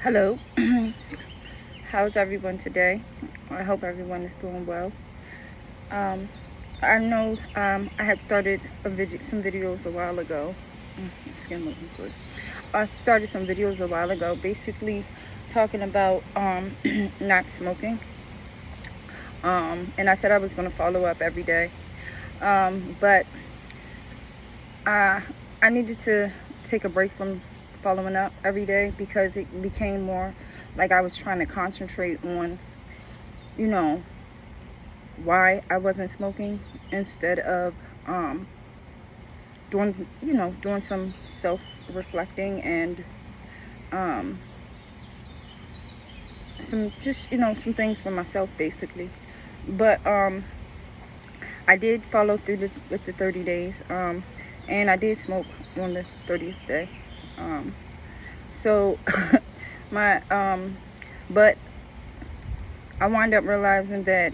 Hello, how's everyone today? I hope everyone is doing well. Um, I know I had started some videos a while ago. Skin looking good. I started some videos a while ago, basically talking about not smoking. And I said I was going to follow up every day, but I I needed to take a break from following up every day because it became more like I was trying to concentrate on, you know, why I wasn't smoking instead of doing some self reflecting and um, some just some things for myself basically. But I did follow through with the 30 days, and I did smoke on the 30th day. Um, so my but I wind up realizing that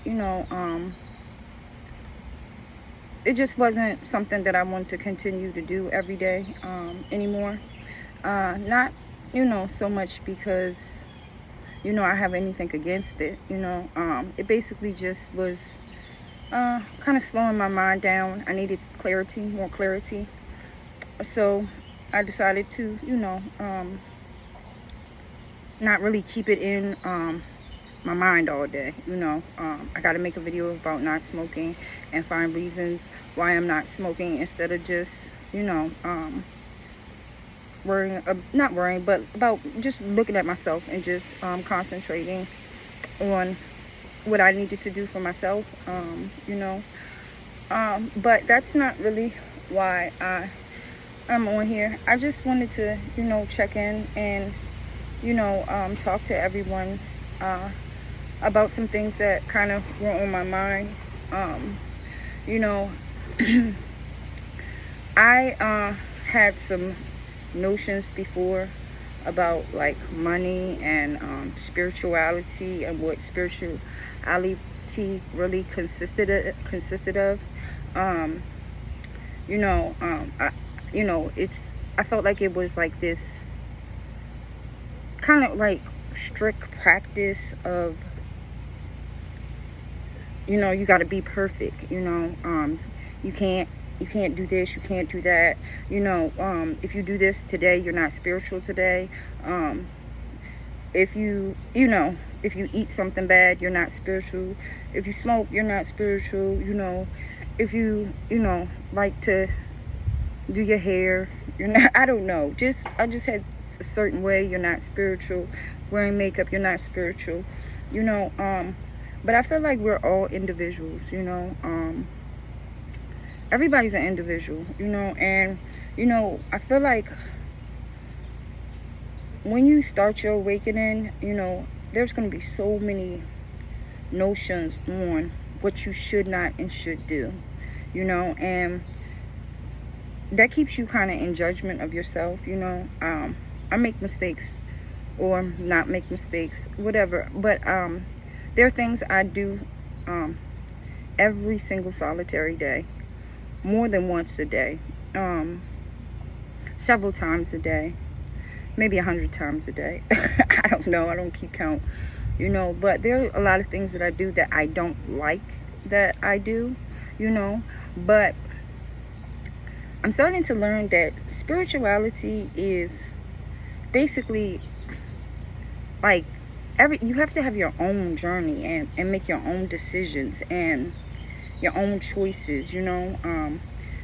it just wasn't something that I wanted to continue to do every day anymore. Not, so much because, I have anything against it. It basically just was kind of slowing my mind down. I needed clarity, more clarity. So I decided to, not really keep it in my mind all day. I got to make a video about not smoking and find reasons why I'm not smoking instead of just, worrying, not worrying, but about just looking at myself and just concentrating on what I needed to do for myself. But that's not really why I'm on here. I just wanted to, check in and, talk to everyone about some things that kind of were on my mind. You know, I had some notions before about like money and spirituality and what spirituality really consisted of. Um, I, I felt like it was like this kind of like strict practice of you got to be perfect. You can't do this, you can't do that. If you do this today, you're not spiritual today. If if you eat something bad, you're not spiritual. If you smoke, you're not spiritual. If you like to do your hair, you're not, I don't know, I just had a certain way, you're not spiritual. Wearing makeup, you're not spiritual. you know um but I feel like we're all individuals. Everybody's an individual. And I feel like when you start your awakening, there's going to be so many notions on what you should not and should do. And that keeps you kind of in judgment of yourself. I make mistakes or not make mistakes, whatever, but there are things I do every single solitary day, more than once a day, several times a day, maybe 100 times a day. I don't know, I don't keep count. But there are a lot of things that I do that I don't like that I do. But I'm starting to learn that spirituality is basically like you have to have your own journey and make your own decisions and your own choices.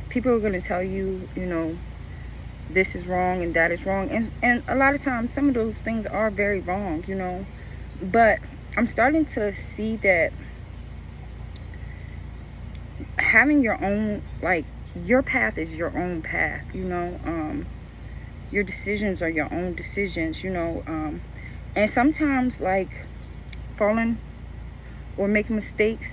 People are going to tell you, this is wrong and that is wrong, and a lot of times some of those things are very wrong. But I'm starting to see that having your own, like, your path is your own path. Your decisions are your own decisions. And sometimes, like, falling or making mistakes,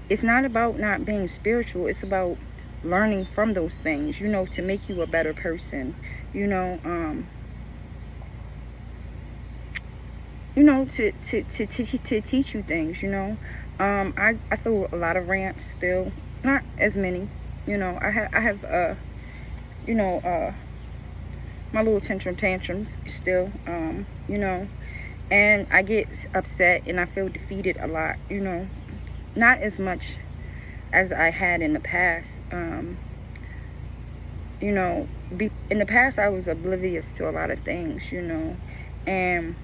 it's not about not being spiritual. It's about learning from those things, to make you a better person. you know um to teach you things. I throw a lot of rants still, not as many. I have you know uh my little tantrums still, you know, and I get upset and I feel defeated a lot, you know, not as much as I had in the past. You know, in the past I was oblivious to a lot of things, you know, and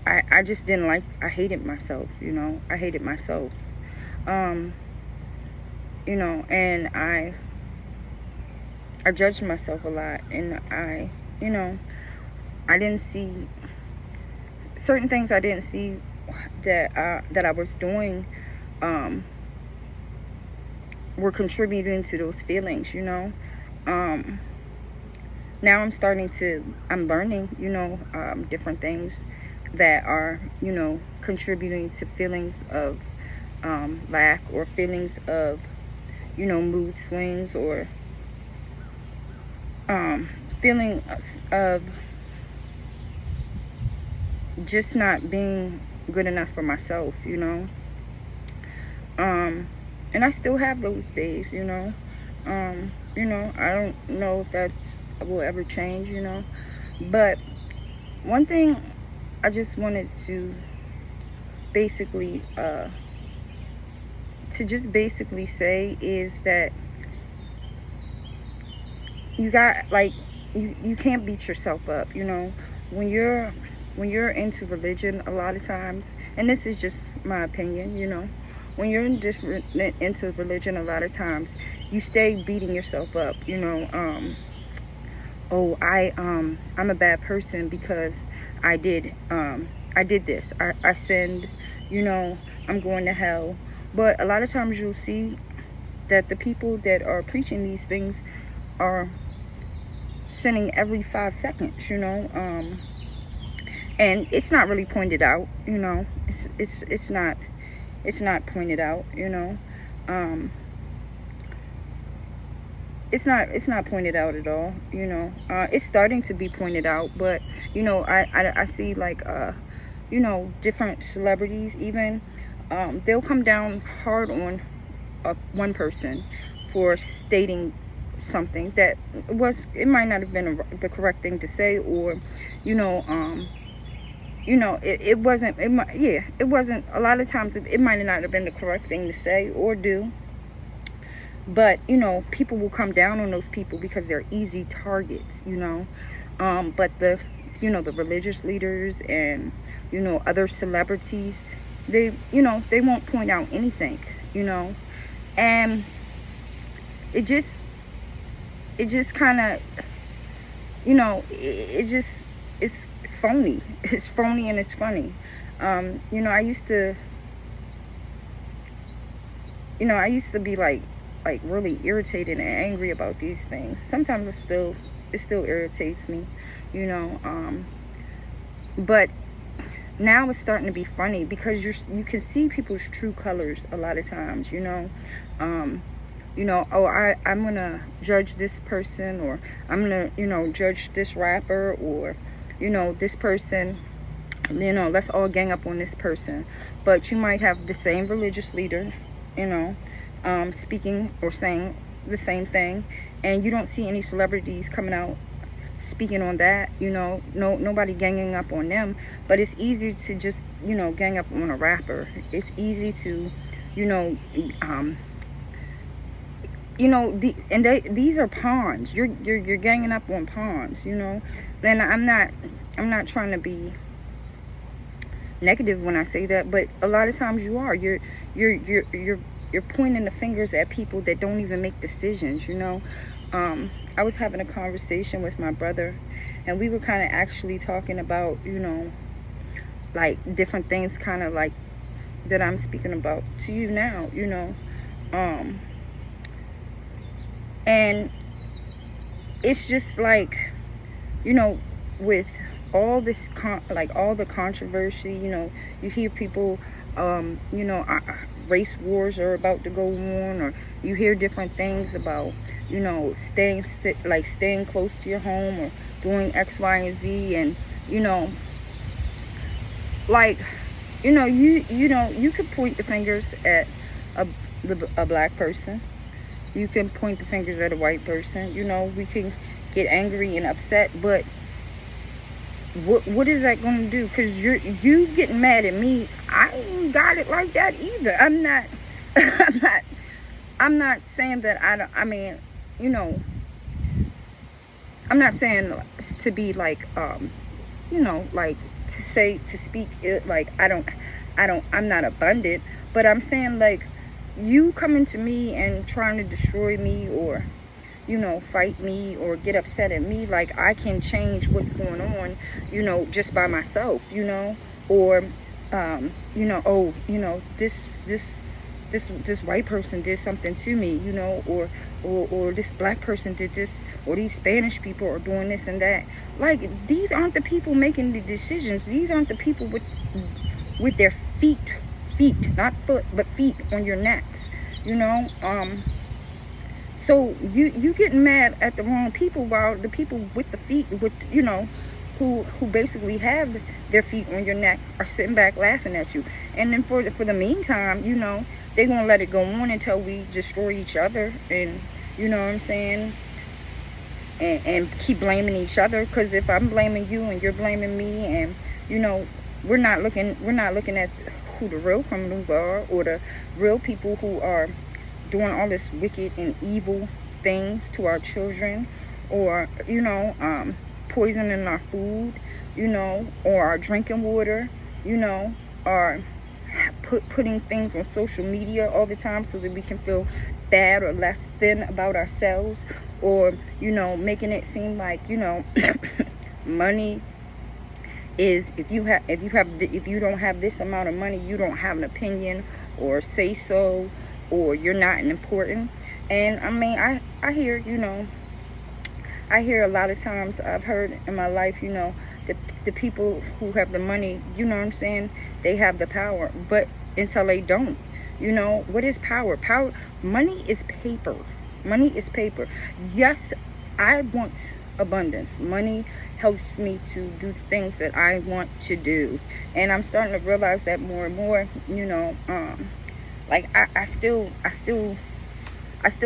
I just didn't like, I hated myself, you know, I hated myself, you know, and I judged myself a lot, and you know, I didn't see certain things. I didn't see that I was doing were contributing to those feelings, you know. Now I'm learning, you know, different things that are, you know, contributing to feelings of lack, or feelings of, you know, mood swings, or feeling of just not being good enough for myself, you know. And I still have those days, you know. You know, I don't know if that will ever change, you know. But one thing I just wanted to basically say is that you got, like, you can't beat yourself up, you know. When you're into religion, a lot of times, and this is just my opinion, you know, when you're into religion, a lot of times you stay beating yourself up, you know. Oh, I'm a bad person because I did this, I sinned, you know, I'm going to hell. But a lot of times you'll see that the people that are preaching these things are sinning every 5 seconds, you know. And it's not really pointed out, you know. It's not pointed out, you know. It's not pointed out at all, you know. It's starting to be pointed out, but you know, I see, like, you know, different celebrities even, they'll come down hard on one person for stating something that it might not have been the correct thing to say, or you know, it wasn't, it wasn't, a lot of times it might not have been the correct thing to say or do. But you know, people will come down on those people because they're easy targets, you know. But the religious leaders and, you know, other celebrities, they won't point out anything, you know. And it just kind of, you know, it's phony. It's phony and it's funny. You know, I used to be like really irritated and angry about these things. Sometimes it still irritates me, you know. But now it's starting to be funny because you can see people's true colors a lot of times, you know. You know, oh, I'm gonna judge this person, or I'm gonna, you know, judge this rapper, or, you know, this person, you know, let's all gang up on this person. But you might have the same religious leader, you know, speaking or saying the same thing, and you don't see any celebrities coming out speaking on that, you know. Nobody ganging up on them. But it's easy to just, you know, gang up on a rapper. It's easy to, you know, these are pawns. You're ganging up on pawns, you know. And I'm not trying to be negative when I say that, but a lot of times you are. You're pointing the fingers at people that don't even make decisions, you know. I was having a conversation with my brother, and we were kind of actually talking about, you know, like different things, kind of like that I'm speaking about to you now, you know. And it's just like, you know, with all this all the controversy, you know, you hear people, you know, race wars are about to go on, or you hear different things about, you know, staying close to your home, or doing X, Y, and Z, and you know, like, you know, you could point the fingers at a black person, You can point the fingers at a white person. You know, we can get angry and upset, but what is that going to do? Because you getting mad at me, I ain't got it like that either. I'm not I'm not I'm not saying that I don't. I mean, you know, I'm not saying to be like you know, like to speak it like I'm not abundant, but I'm saying like you coming to me and trying to destroy me, or you know, fight me or get upset at me, like I can change what's going on, you know, just by myself, you know, or you know, oh, you know, this this white person did something to me, you know, or this black person did this, or these Spanish people are doing this and that. Like, these aren't the people making the decisions. These aren't the people with their feet, not foot, but feet on your necks, you know. So you getting mad at the wrong people, while the people with the feet, with, you know, who basically have their feet on your neck are sitting back laughing at you. And then for the meantime, you know, they're gonna let it go on until we destroy each other, and you know what I'm saying, and keep blaming each other. Because if I'm blaming you and you're blaming me, and you know, we're not looking at who the real criminals are, or the real people who are doing all this wicked and evil things to our children, or you know, poisoning our food, you know, or our drinking water, you know, or putting things on social media all the time so that we can feel bad or less than about ourselves, or you know, making it seem like, you know, money is, if you don't have this amount of money, you don't have an opinion or say so, or you're not important. And I mean, I hear, you know, I hear a lot of times, I've heard in my life, you know, the people who have the money, you know what I'm saying, they have the power, but until they don't, you know, what is power? Money is paper. Money is paper. Yes, I want abundance. Money helps me to do things that I want to do, and I'm starting to realize that more and more, you know. Like I still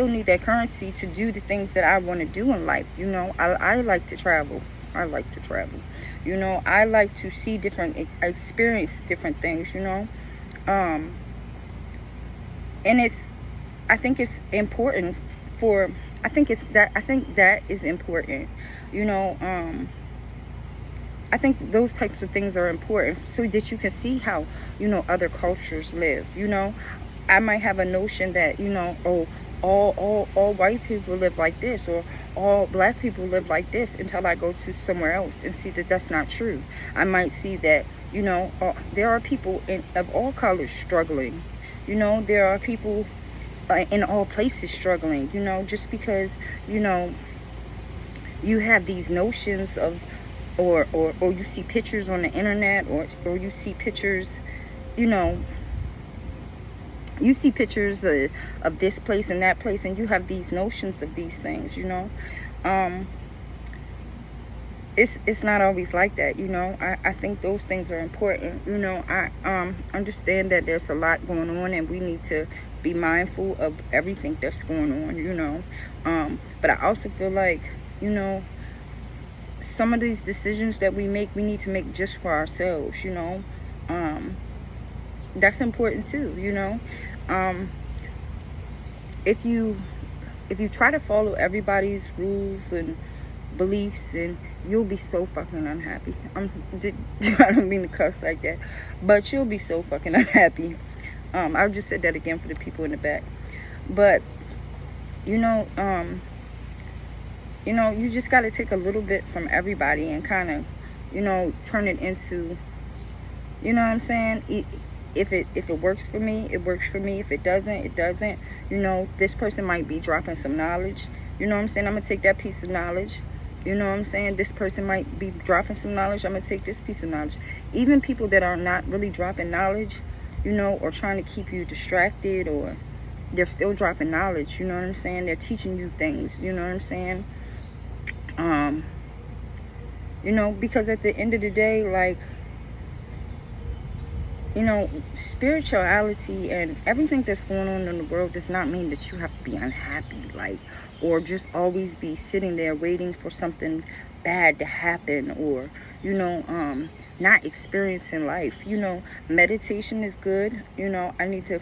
need that currency to do the things that I want to do in life. You know, I like to travel. I like to travel. You know, I like to see experience different things, you know. And I think it's important I think that is important, you know. I think those types of things are important so that you can see how, you know, other cultures live, you know. I might have a notion that, you know, oh, all white people live like this, or all black people live like this, until I go to somewhere else and see that that's not true. I might see that, you know, there are people of all colors struggling. You know, there are people in all places struggling, you know, just because, you know, you have these notions of, or you see pictures on the internet, or you see pictures, you know, you see pictures of this place and that place, and you have these notions of these things, you know. It's not always like that, you know. I think those things are important, you know. I understand that there's a lot going on, and we need to be mindful of everything that's going on, you know. But I also feel like, you know, some of these decisions that we need to make just for ourselves, you know. That's important too, you know. If you try to follow everybody's rules and beliefs, and you'll be so fucking unhappy. I don't mean to cuss like that, but you'll be so fucking unhappy. I'll just say that again for the people in the back. But you know, you just got to take a little bit from everybody and kind of, you know, turn it into, you know what I'm saying? If it works for me, it works for me. If it doesn't, it doesn't. You know, this person might be dropping some knowledge. You know what I'm saying? I'm going to take that piece of knowledge. You know what I'm saying? This person might be dropping some knowledge. I'm going to take this piece of knowledge. Even people that are not really dropping knowledge, you know, or trying to keep you distracted, or they're still dropping knowledge. You know what I'm saying? They're teaching you things. You know what I'm saying? You know, because at the end of the day, like, you know, spirituality and everything that's going on in the world does not mean that you have to be unhappy, like, or just always be sitting there waiting for something bad to happen, or, you know, not experiencing life. You know, meditation is good. You know, I need to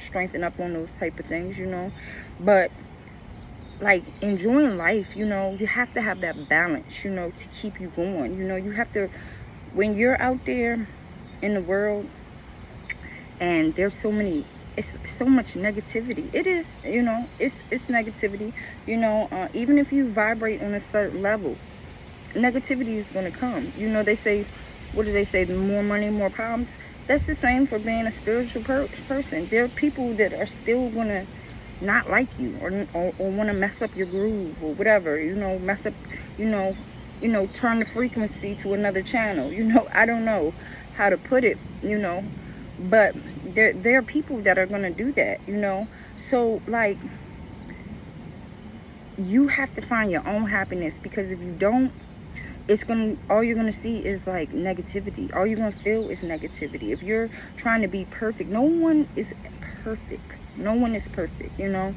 strengthen up on those type of things, you know. But like enjoying life, you know, you have to have that balance, you know, to keep you going. You know, you have to, when you're out there in the world and there's so many, it's so much negativity. It is, you know, it's negativity. You know, even if you vibrate on a certain level, negativity is going to come. You know, they say, what do they say? The more money, more problems. That's the same for being a spiritual person. There are people that are still going to not like you, or want to mess up your groove or whatever, you know, mess up, you know, turn the frequency to another channel. You know, I don't know how to put it, you know, but there are people that are going to do that, you know. So like, you have to find your own happiness, because if you don't, all you're gonna see is like negativity. All you're gonna feel is negativity. If you're trying to be perfect, no one is perfect. No one is perfect, you know.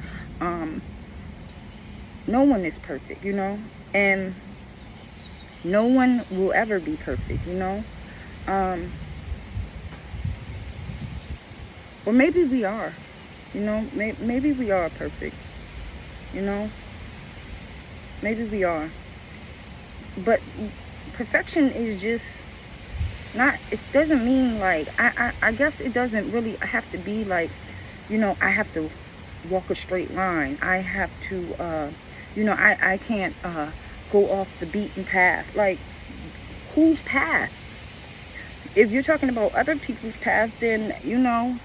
No one is perfect, you know, and no one will ever be perfect, you know. Or maybe we are, you know. Maybe we are perfect, you know. Maybe we are. But perfection is just not, it doesn't mean like, I guess it doesn't really have to be like, you know, I have to walk a straight line. I have to, you know, I can't go off the beaten path. Like, whose path? If you're talking about other people's path, then, you know,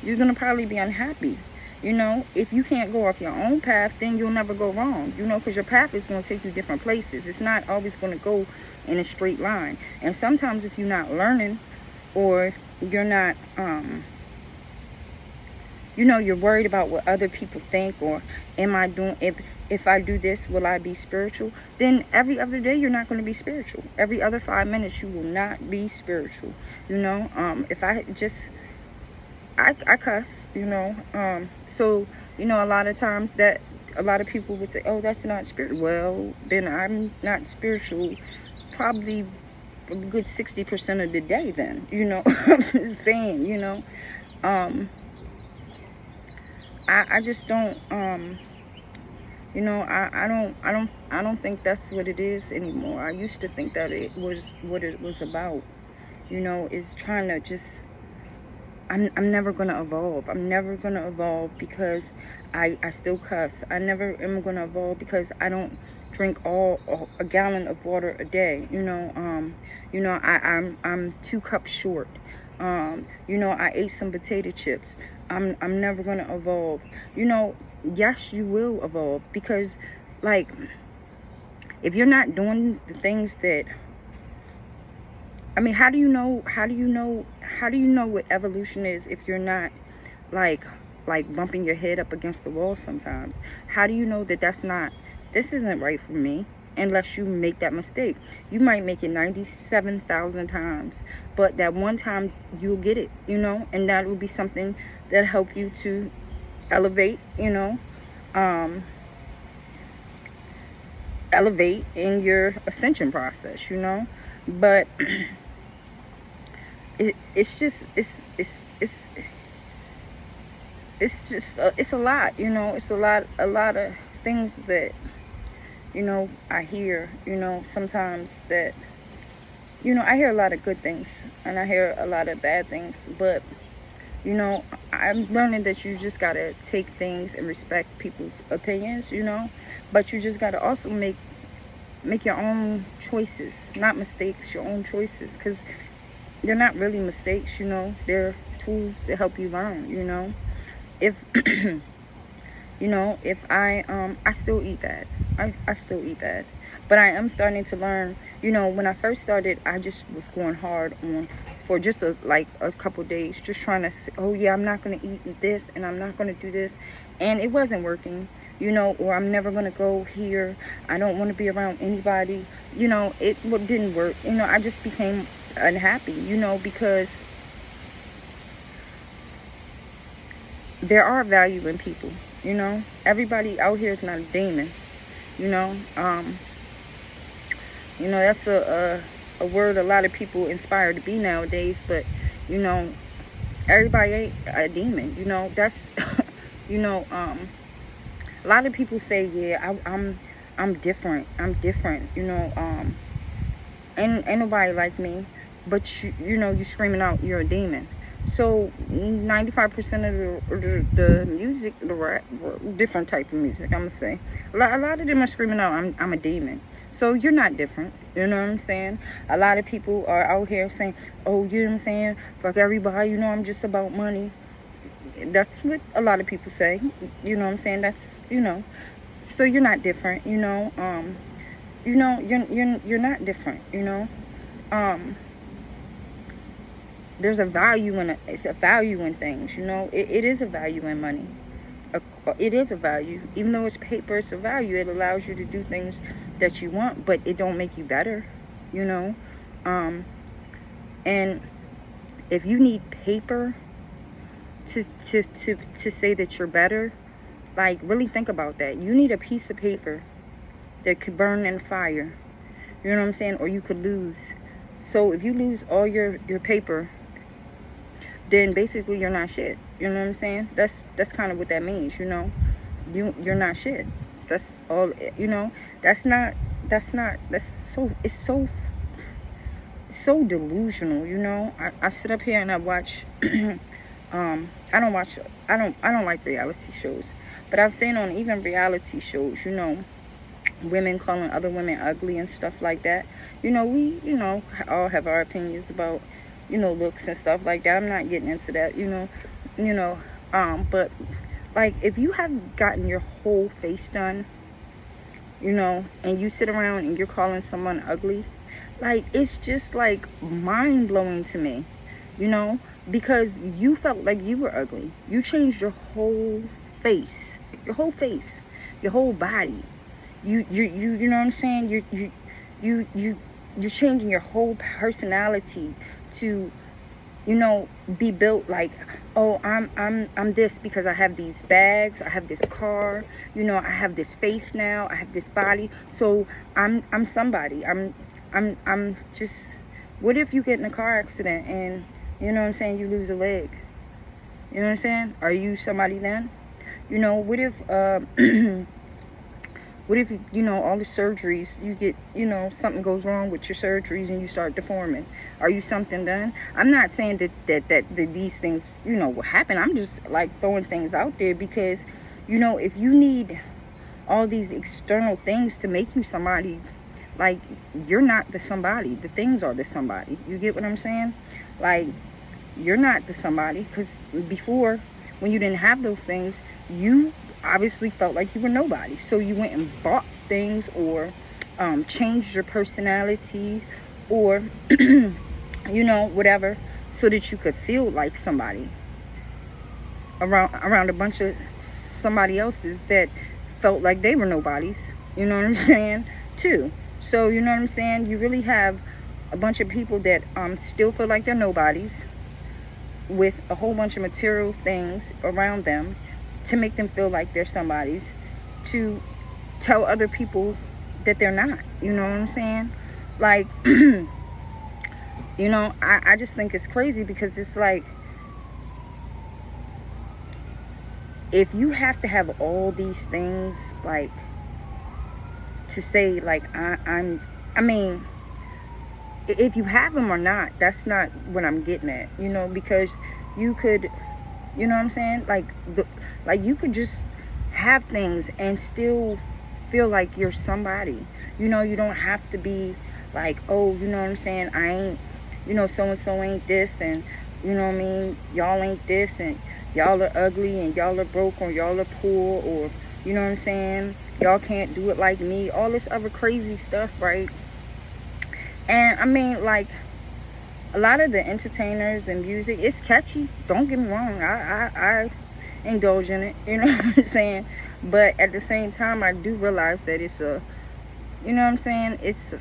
you're going to probably be unhappy. You know, if you can't go off your own path, then you'll never go wrong, you know, because your path is going to take you different places. It's not always going to go in a straight line. And sometimes if you're not learning, or you're not, you know, you're worried about what other people think, or am I doing, if I do this, will I be spiritual? Then every other day you're not going to be spiritual. Every other 5 minutes you will not be spiritual. You know, if I just, I cuss, you know, so, you know, a lot of times that a lot of people would say, oh, that's not spiritual. Well, then I'm not spiritual probably a good 60% of the day then, you know. I'm just saying, you know. I just don't, you know, I don't think that's what it is anymore. I used to think that it was what it was about, you know, is trying to just, I'm never going to evolve. I'm never going to evolve because I still cuss. I never am going to evolve because I don't drink a gallon of water a day. You know, I'm 2 cups short. You know, I ate some potato chips. I'm never going to evolve. You know, yes, you will evolve, because like, if you're not doing the things that, I mean, how do you know what evolution is if you're not like bumping your head up against the wall sometimes? How do you know that this isn't right for me, unless you make that mistake? You might make it 97,000 times, but that one time you'll get it, you know, and that will be something that help you to elevate, you know, elevate in your ascension process, you know. But it's just it's a lot, you know. It's a lot of things that, you know, I hear, you know, sometimes that, you know, I hear a lot of good things and I hear a lot of bad things, but, you know, I'm learning that you just gotta take things and respect people's opinions, you know, but you just gotta also make your own choices, not mistakes, your own choices, because they're not really mistakes, you know. They're tools to help you learn, you know. If you know, if I still eat bad. I still eat bad, but I am starting to learn. You know, when I first started, I just was going hard on for just a couple days, just trying to say, oh yeah, I'm not going to eat this and I'm not going to do this, and it wasn't working, you know. Or I'm never going to go here, I don't want to be around anybody, you know. It didn't work, you know. I just became unhappy, you know, because there are value in people, you know. Everybody out here is not a demon, you know. That's a word a lot of people inspire to be nowadays, but you know, everybody ain't a demon, you know. That's you know, a lot of people say, yeah, I'm different. I'm different, you know. Ain't nobody like me, but you know, you screaming out you're a demon. So 95% of the music, the rap, different type of music, I'm gonna say, a lot of them are screaming out I'm a demon. So you're not different, you know what I'm saying? A lot of people are out here saying, oh, you know what I'm saying, fuck everybody, you know, I'm just about money. That's what a lot of people say, you know what I'm saying? That's, you know, so you're not different, you know. You're not different, you know. um there's a value in it. It's a value in things, you know. It is a value in money. It is a value, even though it's paper. It's a value. It allows you to do things that you want, but it don't make you better, you know. um and if you need paper to say that you're better, like, really think about that. You need a piece of paper that could burn in fire, you know what I'm saying, or you could lose. So if you lose all your paper, then basically you're not shit. You know what I'm saying? That's kind of what that means, you know. You're not shit. That's all, you know. That's so, it's so delusional, you know. I sit up here and I watch I don't watch, I don't like reality shows, but I've seen on even reality shows, you know, women calling other women ugly and stuff like that. You know, we, you know, all have our opinions about, you know, looks and stuff like that. I'm not getting into that, you know. you know but like, if you have gotten your whole face done, you know, and you sit around and you're calling someone ugly, like, it's just like mind-blowing to me, you know, because you felt like you were ugly. You changed your whole face, your whole face, your whole body. You know what I'm saying? You're changing your whole personality to, you know, be built like, oh, I'm this because I have these bags, I have this car, you know, I have this face now, I have this body, so I'm somebody. I'm just. What if you get in a car accident and, you know what I'm saying, you lose a leg? You know what I'm saying? Are you somebody then? You know, what if what if, you know, all the surgeries you get, you know, something goes wrong with your surgeries and you start deforming? Are you something then? I'm not saying that these things, you know, will happen. I'm just like throwing things out there because, you know, if you need all these external things to make you somebody, like, you're not the somebody. The things are the somebody. You get what I'm saying? Like, you're not the somebody, because before, when you didn't have those things, you obviously felt like you were nobody. So you went and bought things, or changed your personality, or you know, whatever, so that you could feel like somebody around a bunch of somebody else's that felt like they were nobodies. You know what I'm saying? Too. So, you know what I'm saying? You really have a bunch of people that still feel like they're nobodies, with a whole bunch of material things around them to make them feel like they're somebody's, to tell other people that they're not. You know what I'm saying? Like, you know, I just think it's crazy, because it's like, if you have to have all these things, like, to say, like, I mean, if you have them or not, that's not what I'm getting at, you know, because you could, you know what I'm saying, like, like, you could just have things and still feel like you're somebody. You know, you don't have to be like, oh, you know what I'm saying, I ain't, you know, so and so ain't this, and, you know what I mean, y'all ain't this, and y'all are ugly, and y'all are broke, or y'all are poor, or, you know what I'm saying, y'all can't do it like me, all this other crazy stuff, right? And I mean, like, a lot of the entertainers and music, it's catchy, don't get me wrong, I indulge in it, you know what I'm saying, but at the same time, I do realize that it's a, you know what I'm saying, it's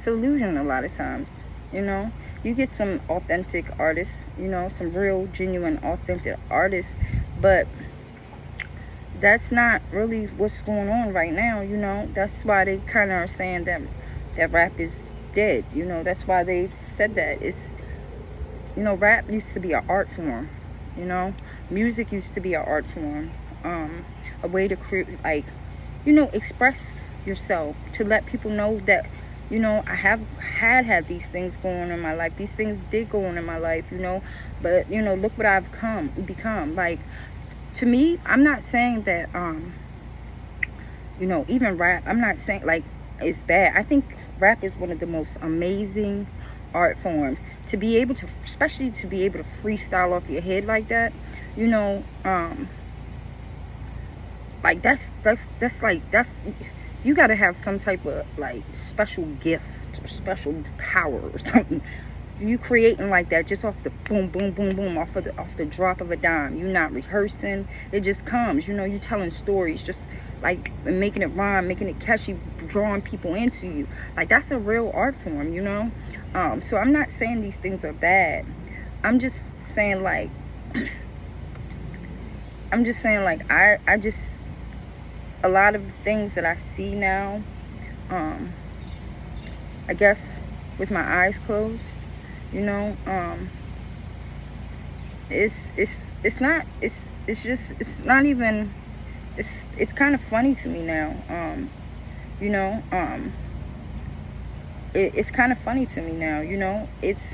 illusion a lot of times, you know. You get some authentic artists, you know, some real, genuine, authentic artists But that's not really what's going on right now, That's why they kind of are saying that rap is dead, That's why they said that. It's, rap used to be an art form, Music used to be an art form, a way to create, like, express yourself, to let people know that, I have had these things going on in my life. These things did go on in my life, but, look what I've become. Like, to me, I'm not saying that, even rap, I'm not saying, like, it's bad. I think rap is one of the most amazing art forms. To be able to, especially to be able to freestyle off your head like that, like, that's you got to have some type of, like, special gift or special power or something. So you creating like that just off the boom, boom, boom, boom, off the drop of a dime. You're not rehearsing. It just comes. You telling stories, just like making it rhyme, making it catchy, drawing people into you. Like, that's a real art form, So I'm not saying these things are bad. I'm just saying, like, I just, a lot of the things that I see now, I guess with my eyes closed, it's not even, it's kind of funny to me now. It's kind of funny to me now. It's,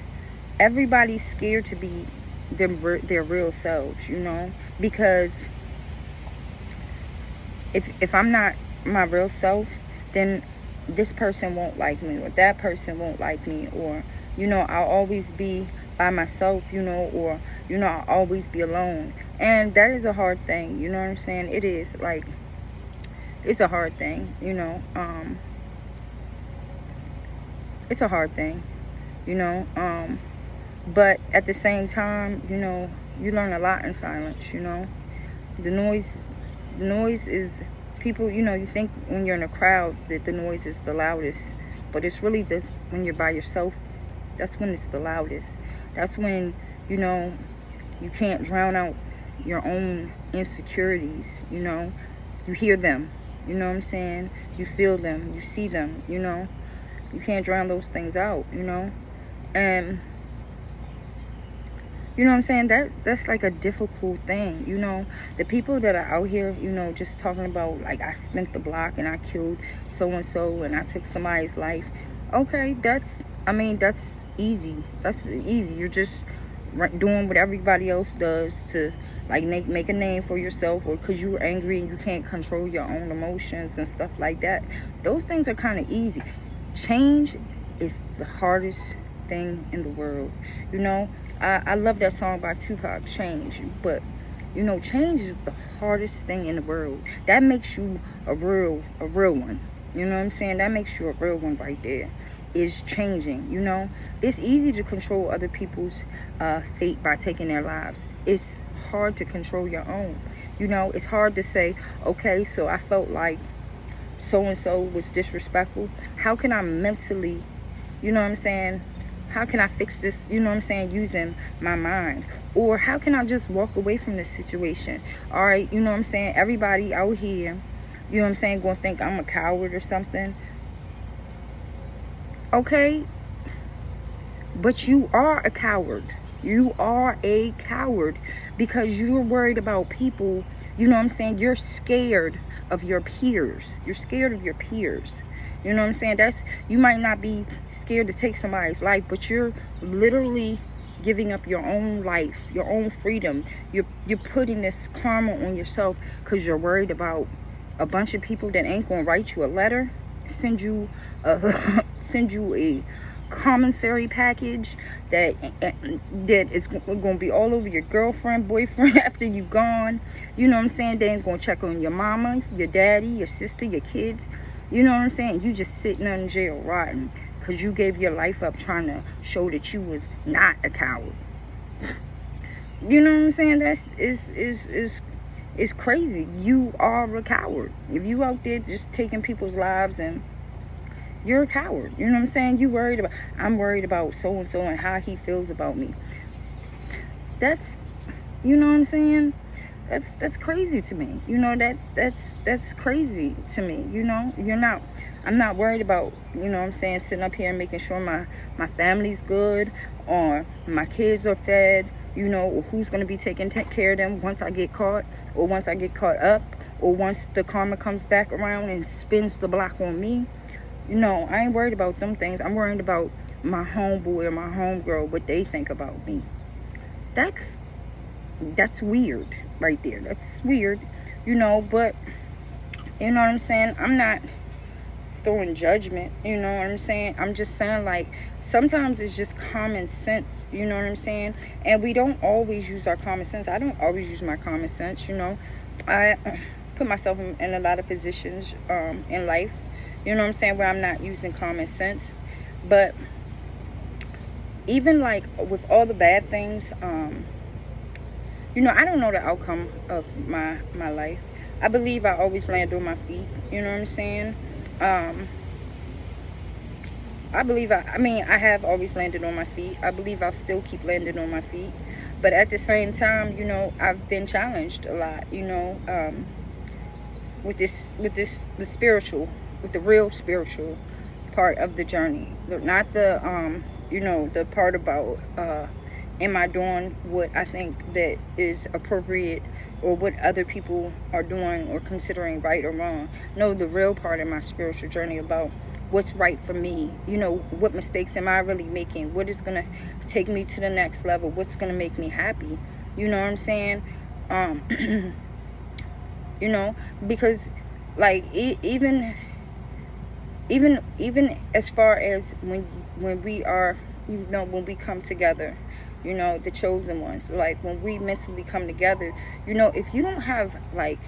everybody's scared to be their real selves, because if I'm not my real self, then this person won't like me, or that person won't like me, or I'll always be by myself, or I'll always be alone. And that is a hard thing, you know what I'm saying? It is, like, it's a hard thing, it's a hard thing, but at the same time, you learn a lot in silence. The noise is, people, you think when you're in a crowd that the noise is the loudest, but it's really this, when you're by yourself, that's when it's the loudest. That's when, you can't drown out your own insecurities, you hear them, you know what I'm saying? You feel them, you see them, you can't drown those things out, and you know what I'm saying? That's like a difficult thing, The people that are out here, just talking about, like, I spent the block and I killed so-and-so and I took somebody's life. Okay, that's easy. That's easy. You're just doing what everybody else does to, like, make a name for yourself, or because you're angry and you can't control your own emotions and stuff like that. Those things are kind of easy. Change is the hardest thing in the world, I love that song by Tupac, Change, but change is the hardest thing in the world. That makes you a real one. You know what I'm saying? That makes you a real one right there. Is changing, It's easy to control other people's fate by taking their lives. It's hard to control your own. It's hard to say, okay, so I felt like so-and-so was disrespectful. How can I mentally, you know what I'm saying? How can I fix this, using my mind? Or how can I just walk away from this situation? All right, everybody out here, going to think I'm a coward or something. Okay, but you are a coward. You are a coward because you're worried about people, you're scared of your peers. You're scared of your peers. You know what I'm saying? You might not be scared to take somebody's life, but you're literally giving up your own life, your own freedom. You're putting this karma on yourself because you're worried about a bunch of people that ain't gonna write you a letter, send you a commissary package that is gonna be all over your girlfriend, boyfriend after you gone. You know what I'm saying? They ain't gonna check on your mama, your daddy, your sister, your kids. You know what I'm saying? You just sitting in jail rotting because you gave your life up trying to show that you was not a coward. You know what I'm saying? That's is crazy. You are a coward. If you out there just taking people's lives, and you're a coward. You know what I'm saying? I'm worried about so-and-so and how he feels about me. That's, you know what I'm saying? That's crazy to me. That's crazy to me. I'm not worried about, what I'm saying, sitting up here and making sure my family's good, or my kids are fed, or who's going to be taking care of them once I get caught, or once I get caught up, or once the karma comes back around and spins the block on me. I ain't worried about them things. I'm worried about my homeboy or my homegirl, what they think about me. That's weird right there. That's weird, but you know what I'm saying? I'm not throwing judgment, you know what I'm saying? I'm just saying, like, sometimes it's just common sense, you know what I'm saying? And we don't always use our common sense. I don't always use my common sense, I put myself in a lot of positions in life, you know what I'm saying, where I'm not using common sense. But even like with all the bad things, I don't know the outcome of my life. I believe I always land on my feet, you know what I'm saying? I believe I have always landed on my feet. I believe I'll still keep landing on my feet. But at the same time, I've been challenged a lot, with the real spiritual part of the journey. Not the, the part about, am I doing what I think that is appropriate, or what other people are doing or considering right or wrong. No, the real part of my spiritual journey about what's right for me. What mistakes am I really making? What is going to take me to the next level? What's going to make me happy? You know what I'm saying? Because like even as far as when we are, when we come together, the chosen ones, like when we mentally come together, if you don't have, like,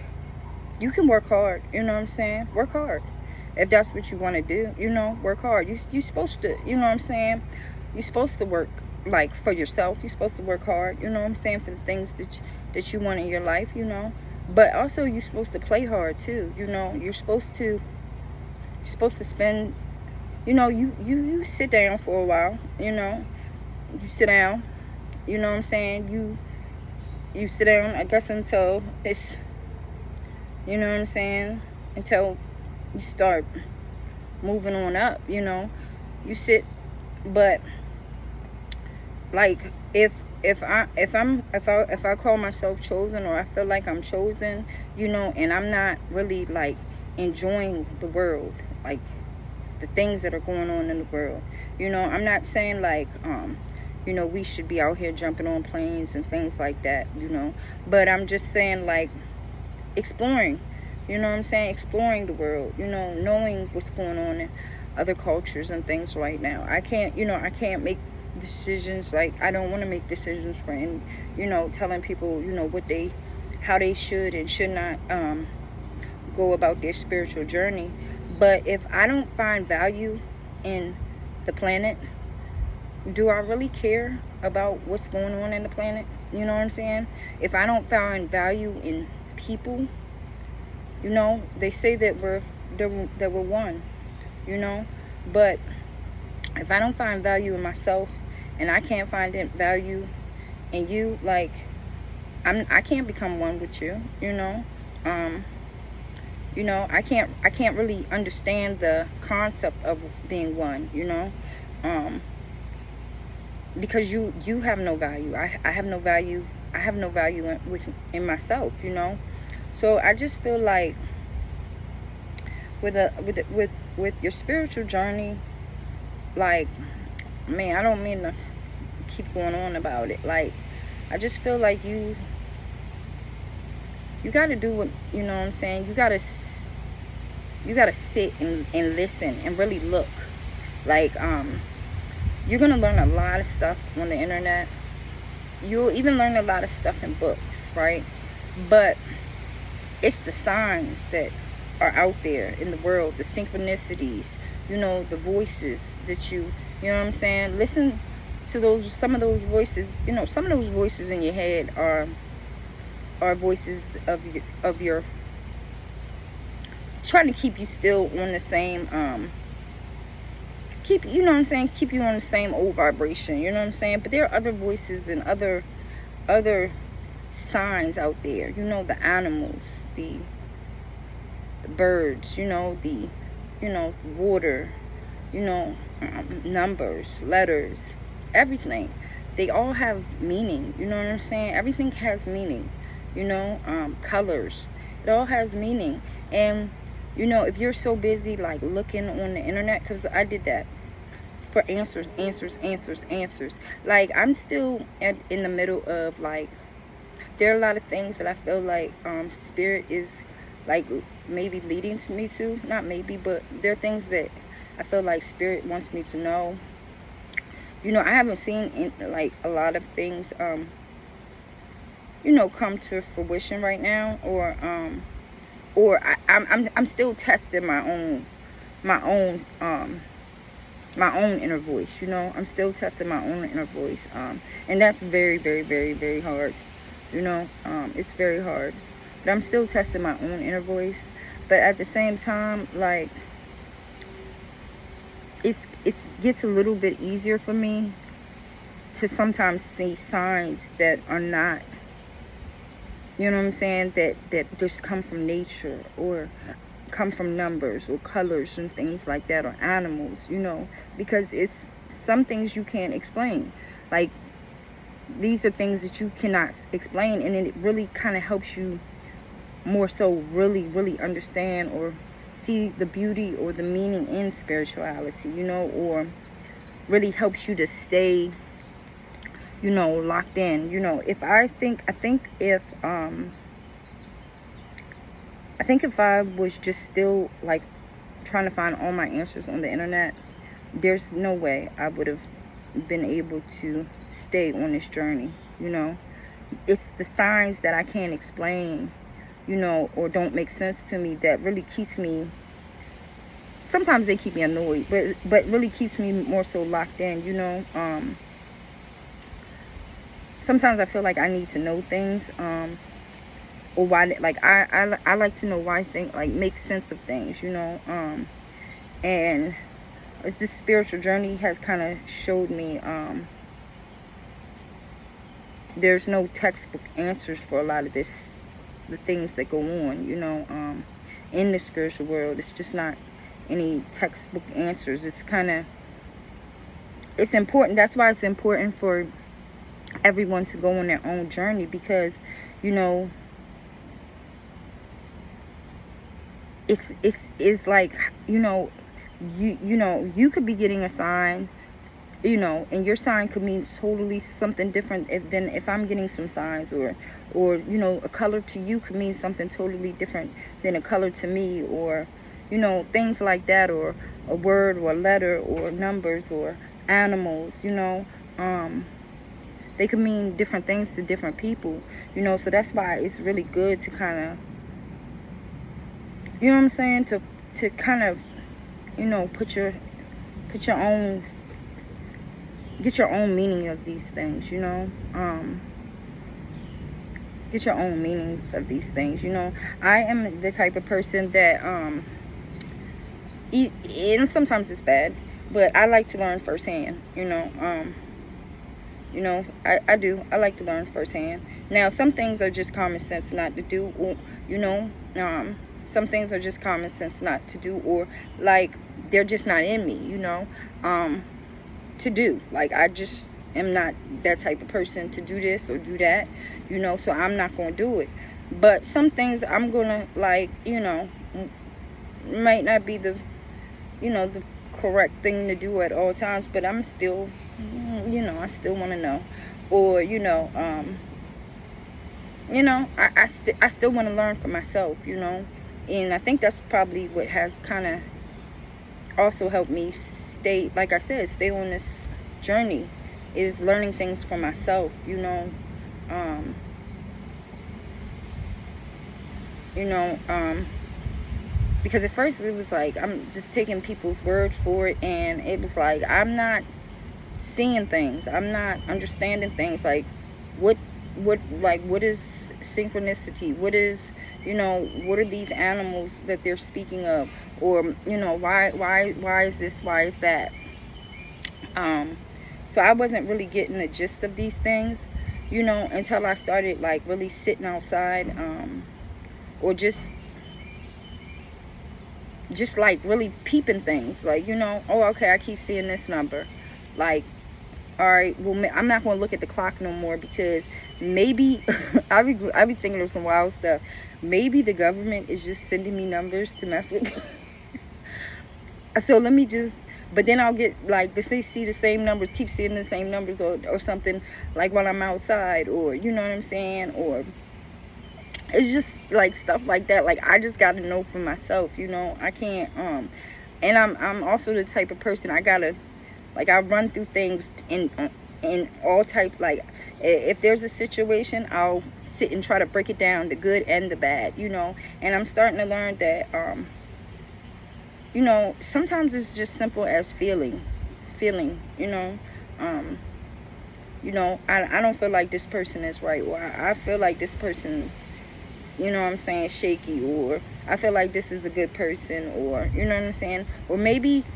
you can work hard, you know what I'm saying? Work hard. If that's what you want to do, work hard. You're supposed to, you know what I'm saying? You're supposed to work, like, for yourself. You're supposed to work hard, you know what I'm saying, for the things that you want in your life, But also you're supposed to play hard too, You're supposed to spend, you sit down for a while, You sit down, you know what I'm saying? You sit down, I guess, until it's, you know what I'm saying? Until you start moving on up, You sit, but like if I call myself chosen, or I feel like I'm chosen, and I'm not really like enjoying the world, like the things that are going on in the world, I'm not saying like we should be out here jumping on planes and things like that, but I'm just saying, like, exploring, what I'm saying, exploring the world, knowing what's going on in other cultures and things right now. I can't make decisions, like, I don't want to make decisions for any, telling people, how they should and should not go about their spiritual journey. But if I don't find value in the planet, do I really care about what's going on in the planet? You know what I'm saying? If I don't find value in people, they say that we're one, but if I don't find value in myself, and I can't find value in you, like, I can't become one with you, I can't really understand the concept of being one, because you have no value. I have no value. I have no value in myself, So I just feel like with your spiritual journey, like, man, I don't mean to keep going on about it. Like, I just feel like you got to do what, what I'm saying? You got to sit and listen and really look. Like, you're going to learn a lot of stuff on the internet. You'll even learn a lot of stuff in books, right? But it's the signs that are out there in the world, the synchronicities, the voices that you know what I'm saying? Listen to some of those voices. Some of those voices in your head are voices of your trying to keep you still on the same keep you on the same old vibration, but there are other voices and other signs out there, you know, the animals, the birds, you know, the, you know, water, you know, numbers, letters, everything. They all have meaning, you know what I'm saying? Everything has meaning, you know, colors. It all has meaning. And, you know, if you're so busy, like, looking on the internet, because I did that, for answers, answers, answers, answers. Like, I'm still in the middle of, like, there are a lot of things that I feel like spirit is, like, maybe leading to me to. Not maybe, but there are things that I feel like spirit wants me to know. You know, I haven't seen like a lot of things you know, come to fruition right now, or I'm still testing my own my own inner voice, you know. I'm still testing my own inner voice, and that's very, very, very, very hard, you know. It's very hard, but I'm still testing my own inner voice. But at the same time, like, it gets a little bit easier for me to sometimes see signs that are not, you know what I'm saying, that just come from nature, or come from numbers or colors and things like that, or animals, you know, because it's some things you can't explain. Like, these are things that you cannot explain, and it really kind of helps you more so really, really understand or see the beauty or the meaning in spirituality, you know, or really helps you to stay, you know, locked in. You know, if I think if I was just still, like, trying to find all my answers on the internet, there's no way I would have been able to stay on this journey, you know. It's the signs that I can't explain, you know, or don't make sense to me, that really keeps me, sometimes they keep me annoyed, but really keeps me more so locked in, you know. Sometimes I feel like I need to know things, or why, like, I like to know why things, like, make sense of things, you know. And as this spiritual journey has kind of showed me, there's no textbook answers for a lot of the things that go on, you know, in the spiritual world. It's just not any textbook answers. It's kind of, it's important. That's why it's important for everyone to go on their own journey, because, you know, it's like, you know, you know, you could be getting a sign, you know, and your sign could mean totally something different than if I'm getting some signs, or you know, a color to you could mean something totally different than a color to me, or, you know, things like that, or a word or a letter or numbers or animals, you know. They could mean different things to different people, you know. So that's why it's really good to kind of, you know what I'm saying, to kind of, you know, put your own, get your own meaning of these things, you know. Get your own meanings of these things, you know. I am the type of person that and sometimes it's bad, but I like to learn firsthand, you know. You know, I do. I like to learn firsthand. Now, some things are just common sense not to do, or, you know, some things are just common sense not to do, or, like, they're just not in me, you know, to do. Like, I just am not that type of person to do this or do that, you know, so I'm not going to do it. But some things I'm going to, like, you know, might not be the, you know, the correct thing to do at all times, but I'm still, you know, I still want to know. Or, you know, I still want to learn for myself, you know. And I think that's probably what has kind of also helped me stay, like I said, stay on this journey, is learning things for myself, you know. You know, because at first it was like I'm just taking people's words for it, and it was like I'm not seeing things, I'm not understanding things. Like, what is synchronicity? What is, you know, what are these animals that they're speaking of? Or, you know, why is this, why is that? So I wasn't really getting the gist of these things, you know, until I started like really sitting outside, or just like really peeping things, like, you know, oh, okay, I keep seeing this number, like, all right, well, I'm not going to look at the clock no more, because maybe I be thinking of some wild stuff. Maybe the government is just sending me numbers to mess with me. So let me just, but then I'll get like see the same numbers, keep seeing the same numbers, or something, like while I'm outside, or you know what I'm saying, or it's just like stuff like that. Like, I just got to know for myself, you know. I can't and I'm also the type of person, I gotta, like, I run through things in all types. Like, if there's a situation, I'll sit and try to break it down, the good and the bad, you know. And I'm starting to learn that you know, sometimes it's just simple as feeling, you know. You know, I don't feel like this person is right, or I feel like this person's, you know what I'm saying, shaky, or I feel like this is a good person, or you know what I'm saying, or maybe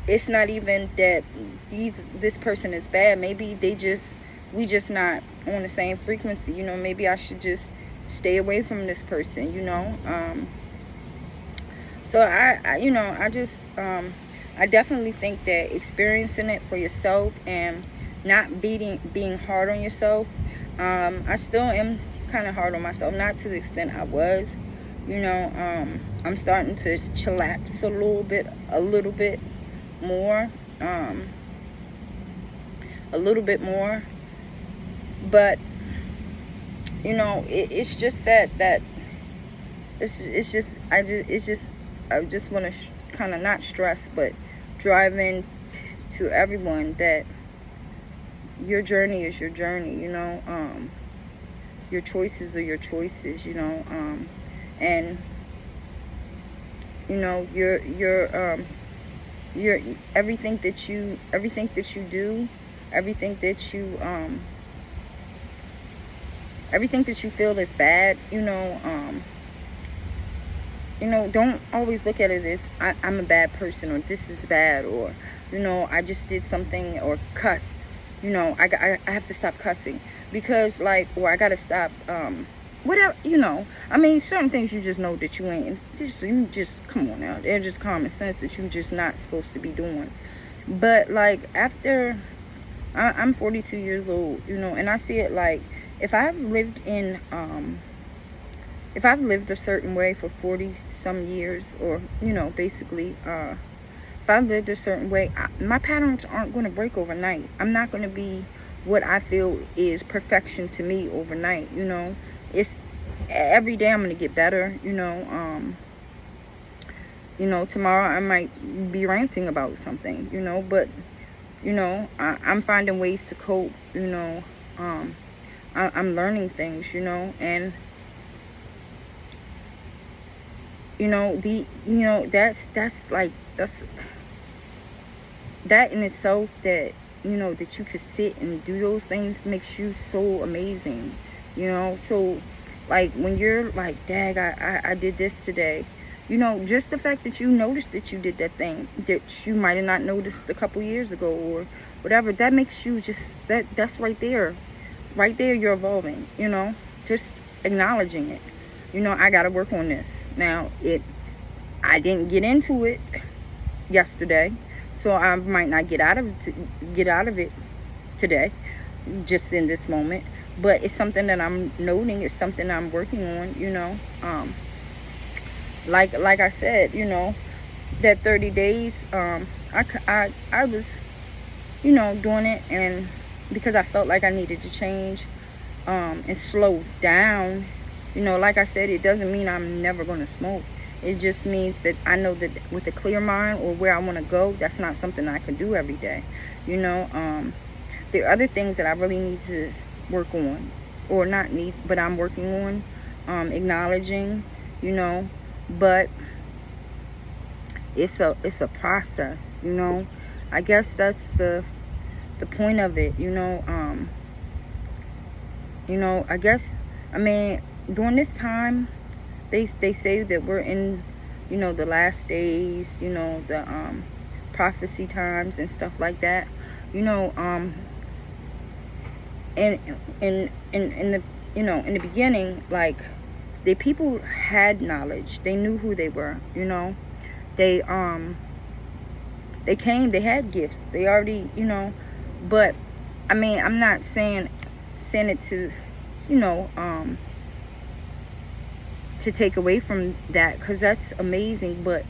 it's not even that this person is bad. Maybe we just not on the same frequency, you know. Maybe I should just stay away from this person, you know. So I you know, I definitely think that experiencing it for yourself and not being hard on yourself. I still am kind of hard on myself, not to the extent I was, you know. I'm starting to chillax a little bit more, a little bit more. But you know, it's just that it's just I just want to kind of not stress, but drive in to everyone that your journey is your journey, you know. Your choices are your choices, you know. And you know, your everything that you do, everything that you feel is bad, you know. You know, don't always look at it as I'm a bad person, or this is bad, or you know, I just did something, or cussed, you know, I have to stop cussing, because like, or I gotta stop whatever, you know. I mean, certain things you just know that you just come on now, they're just common sense that you just not supposed to be doing. But like, after I'm 42 years old, you know, and I see it like, if I've lived a certain way for 40 some years, or you know, basically, if I've lived a certain way, my patterns aren't going to break overnight. I'm not going to be what I feel is perfection to me overnight, you know. It's every day I'm going to get better, you know. You know, tomorrow I might be ranting about something, you know, but you know, I'm finding ways to cope, you know. I'm learning things, you know. And you know, that's that in itself, that you know, that you could sit and do those things, makes you so amazing, you know. So like, when you're like, dag, I did this today, you know, just the fact that you noticed that you did that thing that you might have not noticed a couple years ago, or whatever, that makes you just, that's right there, you're evolving, you know. Just acknowledging it, you know. I gotta work on this now. I didn't get into it yesterday, so I might not get out of it today, just in this moment. But it's something that I'm noting, it's something I'm working on, you know. Like I said, you know, that 30 days, I was, you know, doing it, and because I felt like I needed to change, and slow down, you know. Like I said, it doesn't mean I'm never going to smoke. It just means that I know that with a clear mind, or where I want to go, that's not something I can do every day, you know. There are other things that I really need to work on, or not need, but I'm working on, acknowledging, you know. But it's a process, you know. I guess that's the point of it, you know. You know, I guess, I mean, during this time, they say that we're in, you know, the last days, you know, the prophecy times and stuff like that, you know. and in the, in the beginning, like, the people had knowledge. They knew who they were, they they came, they had gifts, they already, but I mean, I'm not saying it to, you know to take away from that, because that's amazing. But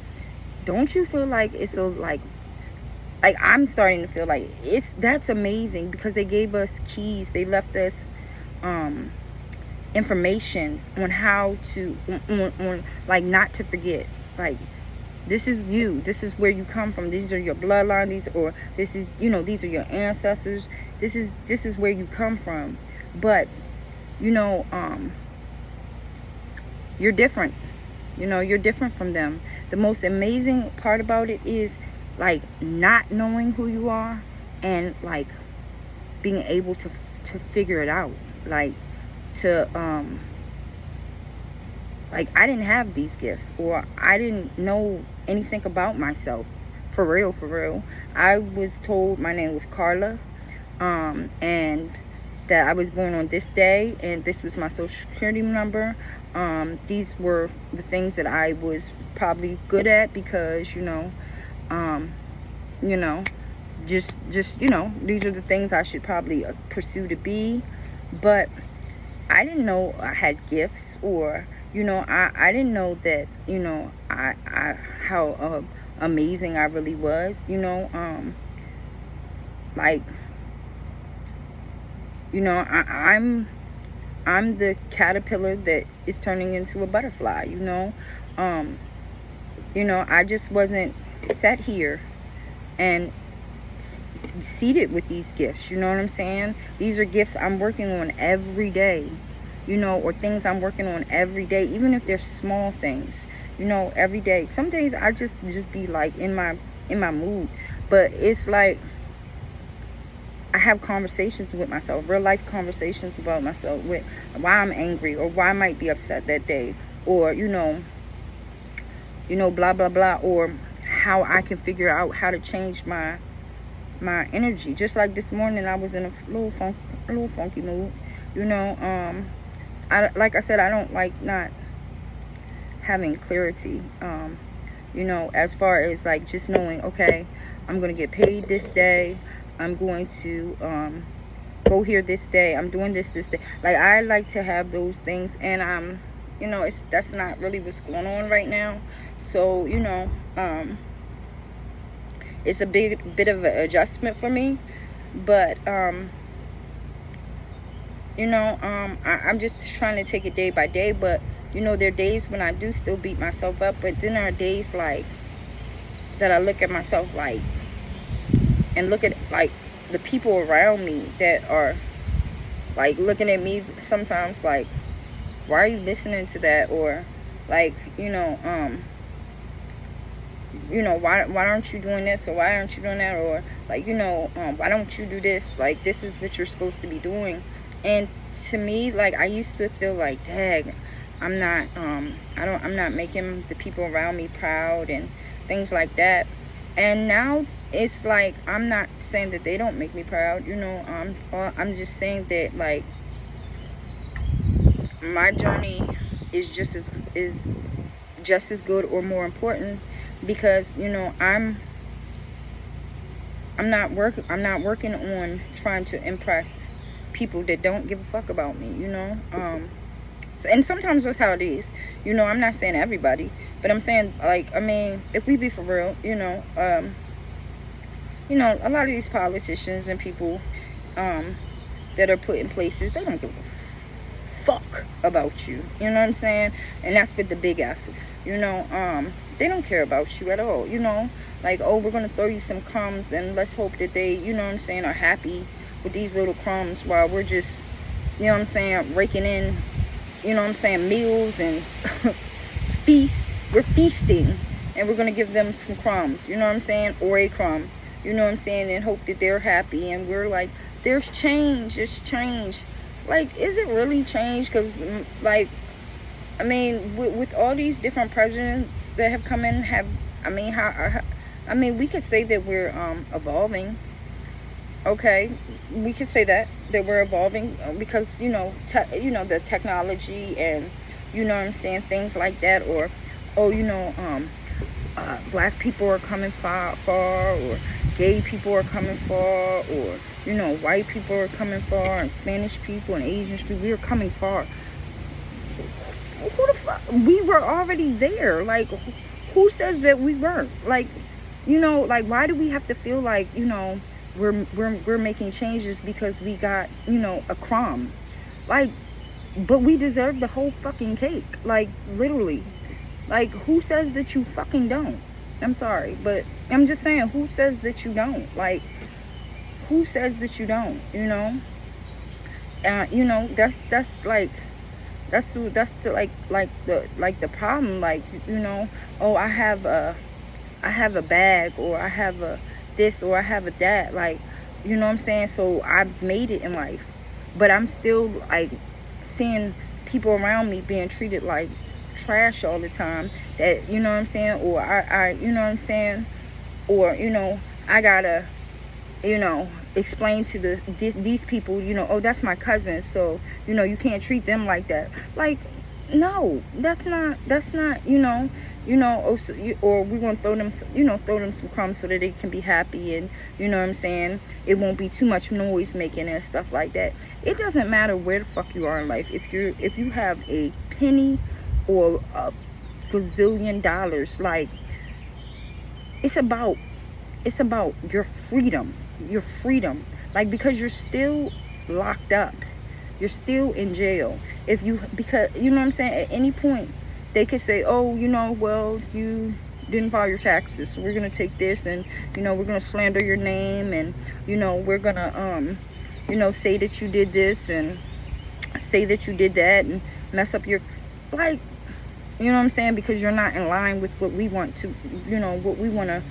don't you feel like it's so, like I'm starting to feel like that's amazing, because they gave us keys, they left us information on how to, on like, not to forget, like, this is you, this is where you come from, these are your bloodline, this is, these are your ancestors, this is where you come from. But you know you're different. You're different from them. The most amazing part about it is, like, not knowing who you are, and like being able to figure it out, like, to like, I didn't have these gifts, or I didn't know anything about myself, for real. I was told my name was Carla, and that I was born on this day, and this was my social security number. These were the things that I was probably good at, because you know just these are the things I should probably pursue to be. But I didn't know I had gifts, or I didn't know that, I how amazing I really was. Like, I'm the caterpillar that is turning into a butterfly. I just wasn't set here and seated with these gifts. You know what I'm saying? These are gifts I'm working on every day, or things I'm working on every day, even if they're small things, every day. Some days I just be like in my mood, but it's like I have conversations with myself, real life conversations about myself, with why I'm angry, or why I might be upset that day, or blah blah blah, or how I can figure out how to change my energy. Just like this morning, I was in a little funky mood. Like I said, I don't like not having clarity. As far as, like, just knowing, okay, I'm gonna get paid this day. I'm going to go here this day. I'm doing this day. Like, I like to have those things, and that's not really what's going on right now. So it's a bit of an adjustment for me, but I'm just trying to take it day by day. But there are days when I do still beat myself up, but then there are days, like, that I look at myself, like, and look at, like, the people around me that are, like, looking at me sometimes like, why are you listening to that? Or, like, why aren't you doing this, or why aren't you doing that? Or, like, why don't you do this? Like, this is what you're supposed to be doing. And to me, like, I used to feel like, dang, I'm not making the people around me proud, and things like that. And now it's like, I'm not saying that they don't make me proud. I'm just saying that, like, my journey is just as good or more important, because I'm not working on trying to impress people that don't give a fuck about me. And sometimes that's how it is. I'm not saying everybody, but I'm saying, like, I mean, if we be for real, a lot of these politicians and people that are put in places, they don't give a fuck about you. You know what I'm saying? And that's with the big F. They don't care about you at all. Like, oh, we're gonna throw you some crumbs, and let's hope that they, are happy with these little crumbs, while we're just, raking in, meals and we're feasting, and we're gonna give them some crumbs, or a crumb, and hope that they're happy. And we're like, there's change. Like, is it really change? Because, like, I mean, with all these different presidents that have come in, we could say that we're evolving, Okay, we could say that we're evolving because the technology and what I'm saying, things like that, or oh black people are coming far, or gay people are coming far, or white people are coming far, and Spanish people and Asian people, we are coming far. Who the fuck? We were already there. Like, who says that we weren't? Like, like, why do we have to feel like we're making changes because we got a crumb? Like, but we deserve the whole fucking cake. Like, literally. Like, who says that you fucking don't? I'm sorry, but I'm just saying, who says that you don't? Like, who says that you don't? That's like that's the the problem. Like, oh, I have a bag, or I have a this, or I have a that. Like, what I'm saying? So I've made it in life, but I'm still like seeing people around me being treated like trash all the time. That, what I'm saying? Or I what I'm saying? Or I gotta explain to these people, oh, that's my cousin, so you can't treat them like that. Like, no, that's not oh, so or we're gonna throw them some crumbs so that they can be happy, and what I'm saying, it won't be too much noise making and stuff like that. It doesn't matter where the fuck you are in life. If you have a penny or a gazillion dollars, like, it's about your freedom. Like, because you're still locked up, you're still in jail. Because what I'm saying, at any point they could say, oh, well, you didn't file your taxes, so we're gonna take this, and we're gonna slander your name, and we're gonna say that you did this and say that you did that, and mess up your, like, what I'm saying, because you're not in line with what we want to, what we want to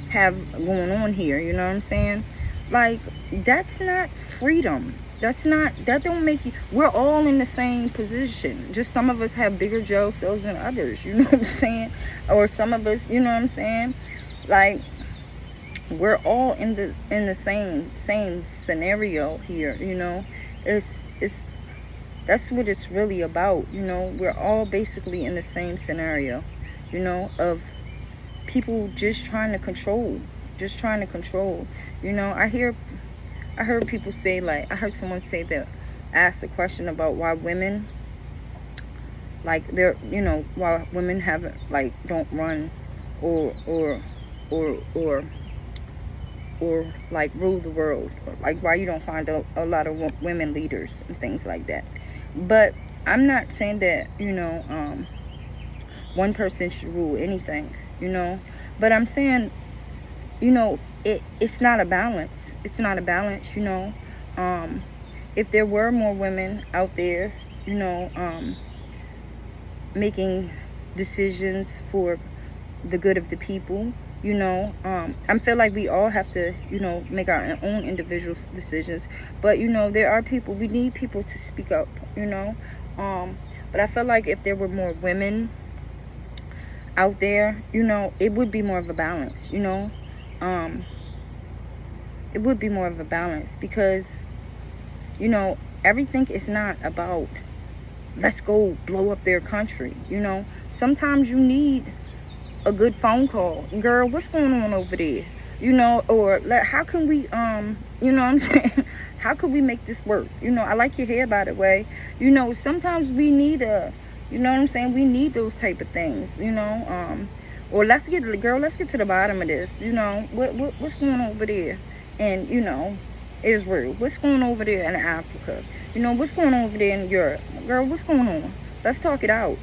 have going on here. You know what I'm saying? Like, that's not freedom. That don't make you. We're all in the same position. Just some of us have bigger jail cells than others. You know what I'm saying? Or some of us, you know what I'm saying? Like, we're all in the same scenario here. It's that's what it's really about. We're all basically in the same scenario. Of people just trying to control. I heard people say, like, I heard someone say that, ask a question about why women, like, why women haven't, like, don't run or like rule the world, or like why you don't find a lot of women leaders and things like that. But I'm not saying that one person should rule anything, but I'm saying, it's not a balance. If there were more women out there, making decisions for the good of the people, I feel like we all have to, make our own individual decisions. But, there are people, we need people to speak up, but I feel like if there were more women out there, it would be more of a balance, it would be more of a balance, because everything is not about, let's go blow up their country. Sometimes you need a good phone call. Girl, what's going on over there? Or how can we what I'm saying, how could we make this work? I like your hair, by the way. Sometimes we need what I'm saying, we need those type of things, or let's get to the bottom of this. What's going on over there? And Israel, what's going over there in Africa? What's going on over there in Europe? Girl, what's going on? Let's talk it out.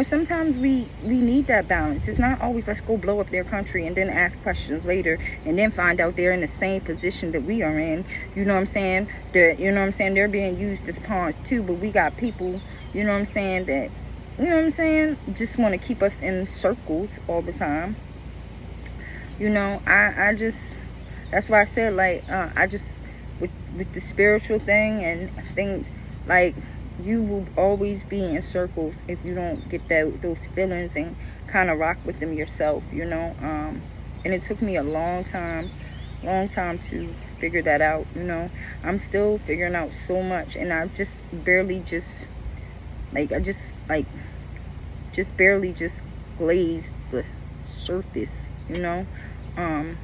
Sometimes we need that balance. It's not always let's go blow up their country and then ask questions later and then find out they're in the same position that we are in. You know what I'm saying? They're being used as pawns too, but we got people, that, just want to keep us in circles all the time. I just, that's why I said, like, I just, with the spiritual thing and things, like, you will always be in circles if you don't get those feelings and kind of rock with them yourself, and it took me a long time to figure that out, you know. I'm still figuring out so much, and I just barely just, like, I just barely just glazed the surface, you know. Um,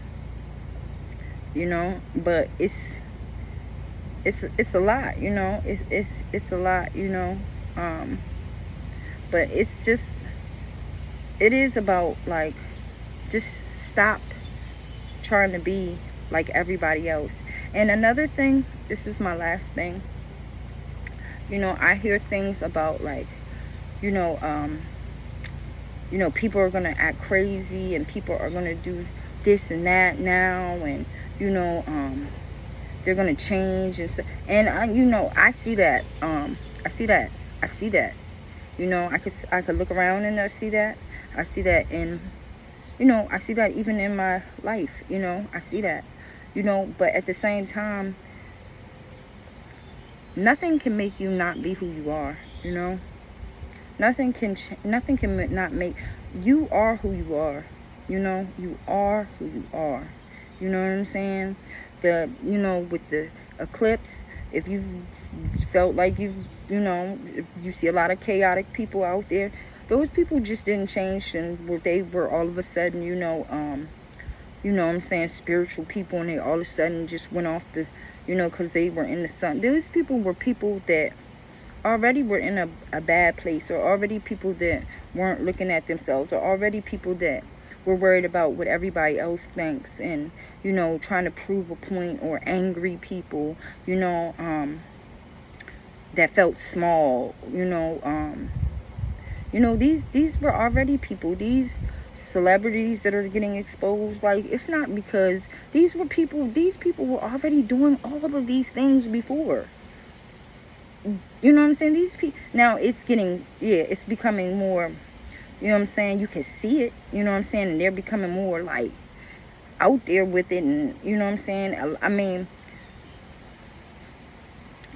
but it's a lot, you know. It's a lot, you know. Um, but it's just, it is about, like, just stop trying to be like everybody else. And another thing, this is my last thing, you know, I hear things about, like, you know, people are gonna act crazy, and people are gonna do this and that now, and they're gonna change and so, and I see that, I see that, I could look around and I see that in, I see that even in my life, I see that, but at the same time, nothing can make you not be who you are, nothing can not make, you are who you are, you are who you are, you know what I'm saying? With the eclipse, if you felt like if you see a lot of chaotic people out there, those people just didn't change, and they were all of a sudden, what I'm saying, spiritual people, and they all of a sudden just went off the, because they were in the sun. Those people were people that already were in a bad place, or already people that weren't looking at themselves, or already people that were worried about what everybody else thinks, and trying to prove a point, or angry people, that felt small, these were already people, these celebrities that are getting exposed, like, it's not because these people were already doing all of these things before. You know what I'm saying? These people, now it's getting, it's becoming more, you know what I'm saying, you can see it, you know what I'm saying, and they're becoming more, like, out there with it, and you know what I'm saying. I mean,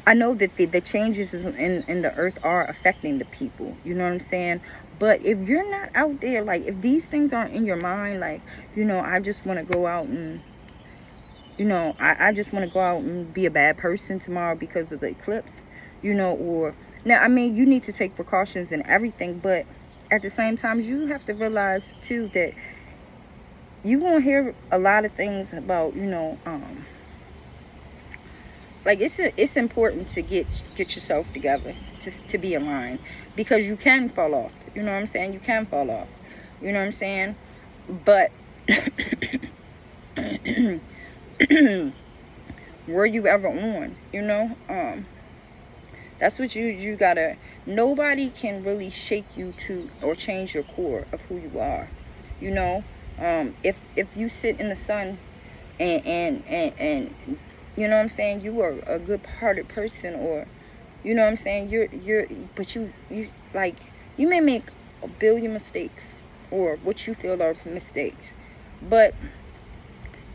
I know that the changes in the earth are affecting the people, you know what I'm saying, but if you're not out there, like, if these things aren't in your mind, like, I just want to go out and, I just want to go out and be a bad person tomorrow because of the eclipse, or, now, I mean, you need to take precautions and everything, but at the same time, you have to realize too that you won't hear a lot of things about, like, it's important to get yourself together, to be aligned, because you can fall off, you know what I'm saying, you can fall off, you know what I'm saying, but were you ever on, that's what you gotta, nobody can really shake you to, or change your core of who you are, if you sit in the sun and you know what I'm saying, you are a good-hearted person, or you know what I'm saying, but you like, you may make a billion mistakes, or what you feel are mistakes, but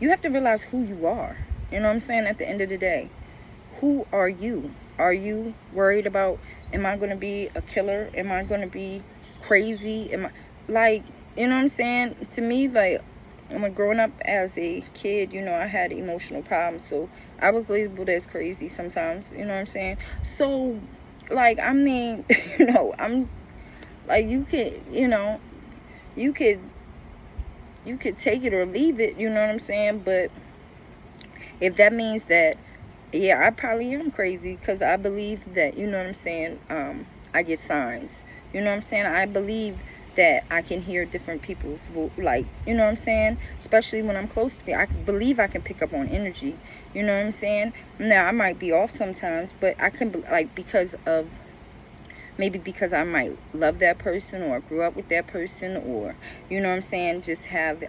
you have to realize who you are, you know what I'm saying. At the end of the day, who are you? Are you worried about, am I going to be a killer? Am I going to be crazy? Am I, like, you know what I'm saying? To me, like, when growing up as a kid, I had emotional problems, so I was labeled as crazy sometimes, you know what I'm saying? So, like, I mean, I'm, like, you could take it or leave it, you know what I'm saying? But if that means that, yeah, I probably am crazy, because I believe that, you know what I'm saying, I get signs, you know what I'm saying, I believe that I can hear different people's, like, you know what I'm saying, especially when I'm close to me, I believe I can pick up on energy, you know what I'm saying. Now, I might be off sometimes, but I can, like, maybe because I might love that person, or grew up with that person, or, you know what I'm saying, just have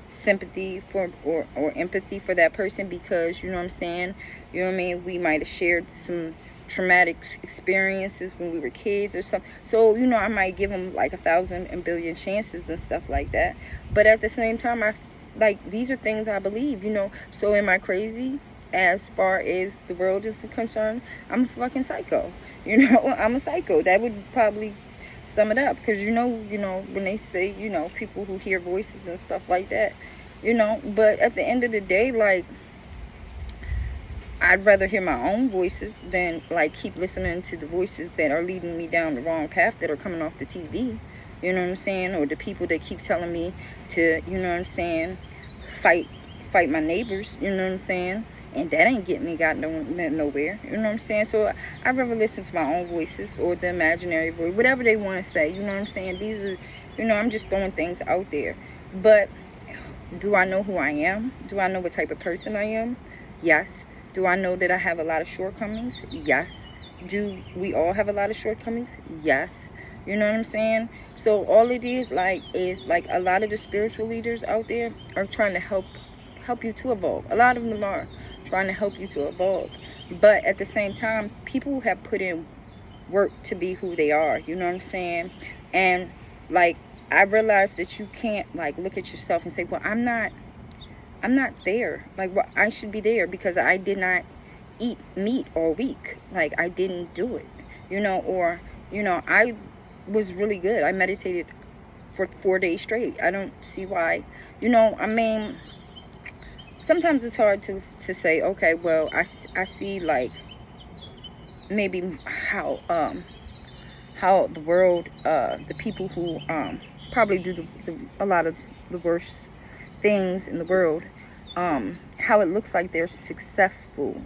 sympathy for, or empathy for that person, because, you know what I'm saying, you know what I mean, we might have shared some traumatic experiences when we were kids or something, so I might give them like 1,000 and billion chances and stuff like that. But at the same time, these are things I believe, so am I crazy? As far as the world is concerned, I'm a fucking psycho, I'm a psycho. That would probably sum it up, because when they say, people who hear voices and stuff like that, but at the end of the day, like, I'd rather hear my own voices than like keep listening to the voices that are leading me down the wrong path that are coming off the TV. You know what I'm saying? Or the people that keep telling me to, you know what I'm saying, fight fight my neighbors, you know what I'm saying? And that ain't getting me nowhere. You know what I'm saying? So I'd rather listen to my own voices or the imaginary voice, whatever they want to say. You know what I'm saying? These are, I'm just throwing things out there. But do I know who I am? Do I know what type of person I am? Yes. Do I know that I have a lot of shortcomings? Yes. Do we all have a lot of shortcomings? Yes. You know what I'm saying? So all it is like a lot of the spiritual leaders out there are trying to help you to evolve. A lot of them are trying to help you to evolve. But at the same time, people have put in work to be who they are. You know what I'm saying? And like I realized that you can't like look at yourself and say, well, I'm not there. Like, well, I should be there because I did not eat meat all week. Like, I didn't do it, or, I was really good. I meditated for 4 days straight. I don't see why, I mean, sometimes it's hard to say, okay, well, I see like maybe how the world, the people who probably do a lot of the worst things in the world, how it looks like they're successful,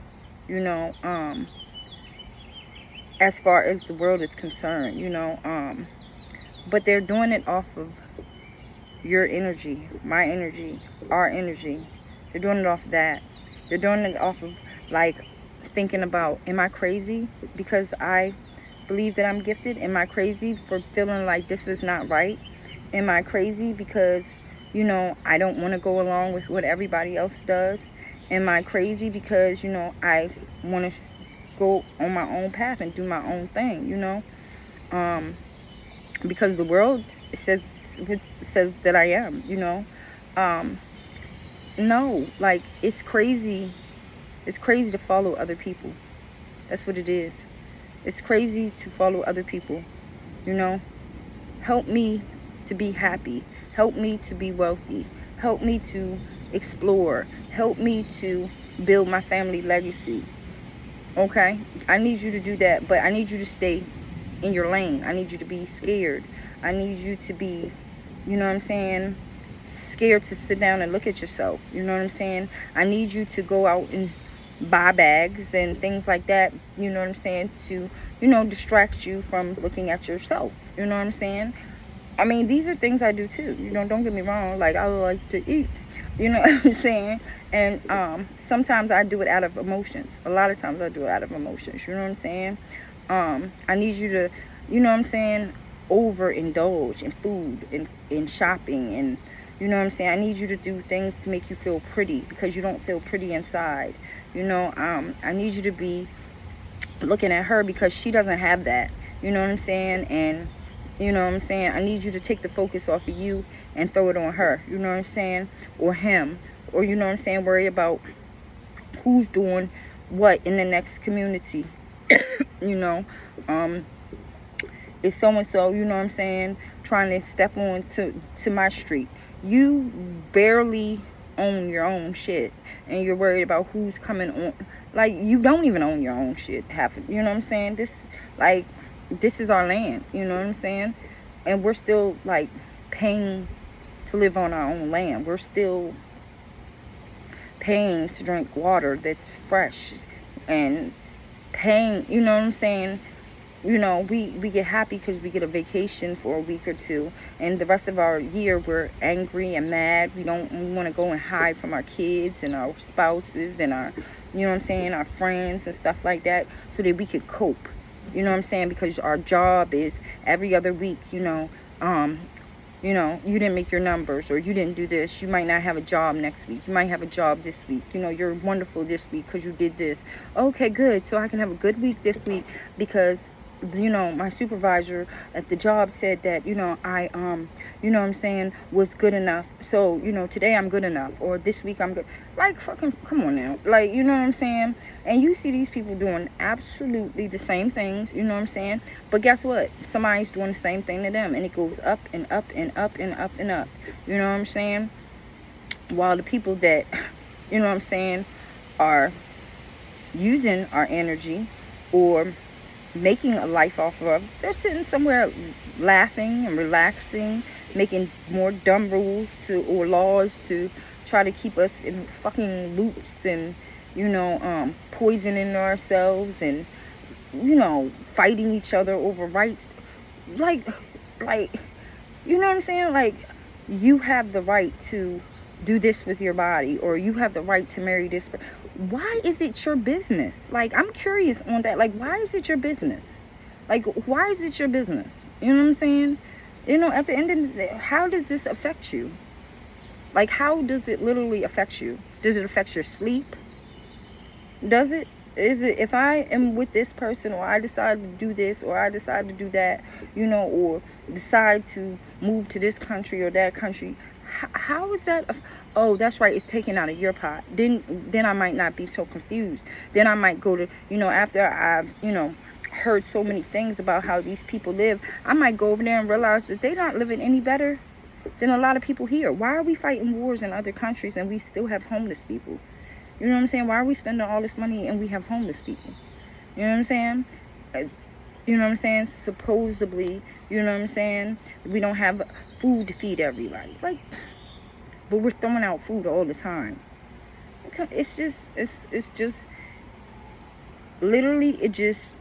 as far as the world is concerned, but they're doing it off of your energy, my energy, our energy. They're doing it off of that. They're doing it off of like thinking about, am I crazy because I believe that I'm gifted? Am I crazy for feeling like this is not right? Am I crazy because I don't want to go along with what everybody else does? Am I crazy because I want to go on my own path and do my own thing? Because the world says that I am. No, like it's crazy. It's crazy to follow other people. That's what it is. It's crazy to follow other people. Help me to be happy. Help me to be wealthy. Help me to explore. Help me to build my family legacy. Okay? I need you to do that, but I need you to stay in your lane. I need you to be scared. I need you to be, scared to sit down and look at yourself. You know what I'm saying? I need you to go out and buy bags and things like that, to, distract you from looking at yourself. You know what I'm saying? I mean, these are things I do too. Don't get me wrong. Like, I like to eat. You know what I'm saying? And sometimes I do it out of emotions. A lot of times I do it out of emotions. You know what I'm saying? I need you to, overindulge in food and in shopping and, I need you to do things to make you feel pretty because you don't feel pretty inside. I need you to be looking at her because she doesn't have that. You know what I'm saying? And I need you to take the focus off of you and throw it on her. You know what I'm saying? Or him. Or, worry about who's doing what in the next community. Is so-and-so, trying to step on to my street. You barely own your own shit. And you're worried about who's coming on. Like, you don't even own your own shit. This is our land, you know what I'm saying? And we're still, like, paying to live on our own land. We're still paying to drink water that's fresh. And paying, you know what I'm saying? We get happy because we get a vacation for a week or two. And the rest of our year, we're angry and mad. We want to go and hide from our kids and our spouses and our, our friends and stuff like that so that we can cope. You know what I'm saying? Because our job is every other week, you didn't make your numbers or you didn't do this. You might not have a job next week. You might have a job this week. You're wonderful this week because you did this. Okay, good. So I can have a good week this week because, my supervisor at the job said that, I, was good enough. So, today I'm good enough. Or this week I'm good. Like, fucking, come on now. Like, you know what I'm saying? And you see these people doing absolutely the same things, you know what I'm saying? But guess what? Somebody's doing the same thing to them. And it goes up and up and up and up and up. You know what I'm saying? While the people that, are using our energy or making a life off of. They're sitting somewhere laughing and relaxing, making more dumb rules to or laws to try to keep us in fucking loops and poisoning ourselves and fighting each other over rights. Like, like, you know what I'm saying? Like, you have the right to do this with your body, or you have the right to marry this. Why is it your business? Like, I'm curious on that. Like, why is it your business? Like, why is it your business? You know what I'm saying? At the end of the day, how does this affect you? Like, how does it literally affect you? Does it affect your sleep? Does it? Is it, if I am with this person, or I decide to do this, or I decide to do that, or decide to move to this country or that country, how is that? Oh, that's right, it's taken out of your pot. Then I might not be so confused. Then I might go to, after I've, heard so many things about how these people live, I might go over there and realize that they're not living any better than a lot of people here. Why are we fighting wars in other countries and we still have homeless people? You know what I'm saying? Why are we spending all this money and we have homeless people? You know what I'm saying? You know what I'm saying? Supposedly, you know what I'm saying? We don't have food to feed everybody. Like, but we're throwing out food all the time. It's just, literally, it just,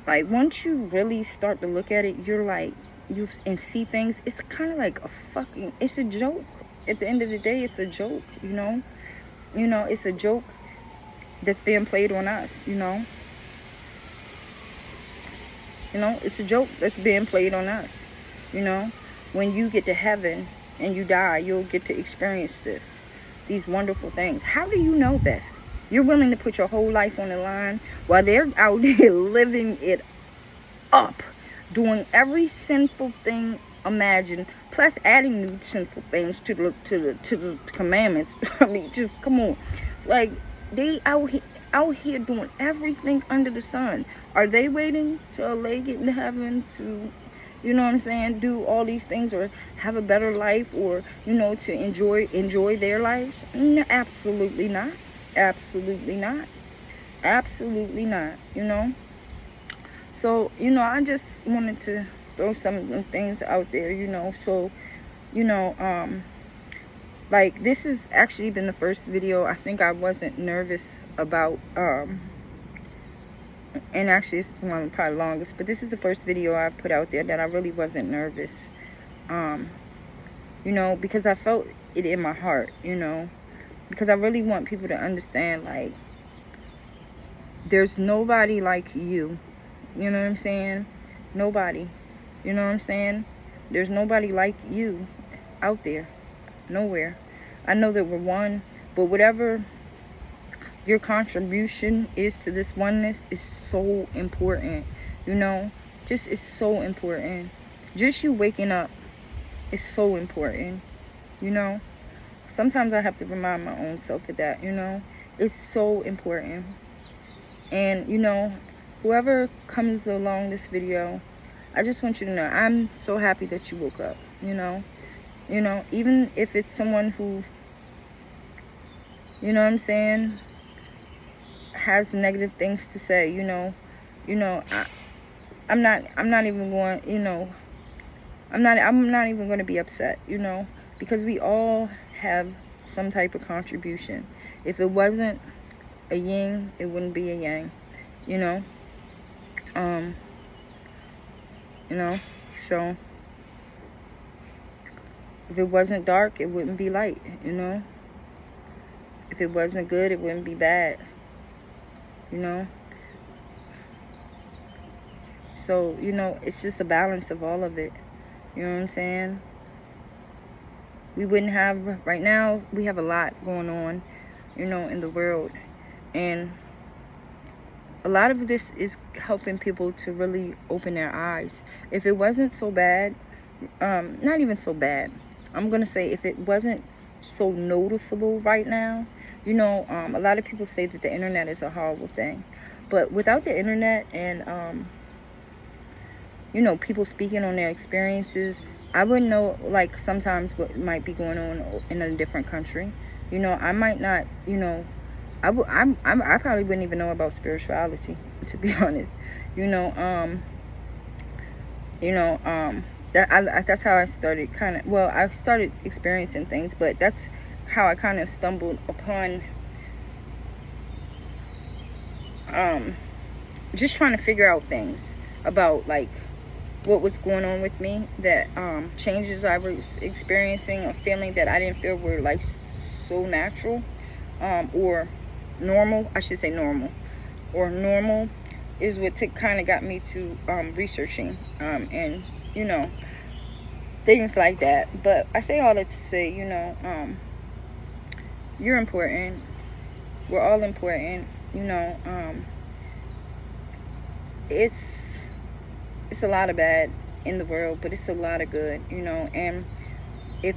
like, once you really start to look at it, you're like, and see things, it's kind of like it's a joke. At the end of the day, it's a joke, it's a joke that's being played on us, it's a joke that's being played on us, when you get to heaven and you die, you'll get to experience these wonderful things. How do you know this? You're willing to put your whole life on the line while they're out there living it up, doing every sinful thing imagined, plus adding new sinful things to the commandments. I mean, just come on. Like, they out here doing everything under the sun. Are they waiting till they get into heaven to, do all these things or have a better life, or to enjoy their lives? No, absolutely not. Absolutely not. Absolutely not. So, I just wanted to throw some of them things out there, so, like, this has actually been the first video I think I wasn't nervous about, and actually this is one of the probably longest, but this is the first video I put out there that I really wasn't nervous, because I felt it in my heart, because I really want people to understand, like, there's nobody like you. You know what I'm saying? Nobody. You know what I'm saying? There's nobody like you out there. Nowhere. I know that we're one, but whatever your contribution is to this oneness is so important. Just it's so important. Just you waking up is so important. Sometimes I have to remind my own self of that, It's so important. And, whoever comes along this video, I just want you to know I'm so happy that you woke up, even if it's someone who, you know what I'm saying, has negative things to say, I'm not even going, I'm not even going to be upset, because we all have some type of contribution. If it wasn't a yin, it wouldn't be a yang, so if it wasn't dark, it wouldn't be light, if it wasn't good, it wouldn't be bad, so, it's just a balance of all of it, you know what I'm saying? We wouldn't have, right now, we have a lot going on, in the world, and a lot of this is helping people to really open their eyes. If it wasn't so bad, not even so bad, I'm going to say if it wasn't so noticeable right now, a lot of people say that the internet is a horrible thing. But without the internet and, people speaking on their experiences, I wouldn't know, like, sometimes what might be going on in a different country. I might not, I probably wouldn't even know about spirituality, to be honest. You know, you know, that's how I started kind of, well, I started experiencing things, but that's how I kind of stumbled upon just trying to figure out things about like what was going on with me, that changes I was experiencing or feeling that I didn't feel were like so natural, or normal, I should say normal, or normal, is what kind of got me to researching, and you know, things like that. But I say all that to say, you know, you're important, we're all important, you know. It's a lot of bad in the world, but it's a lot of good, you know. And if,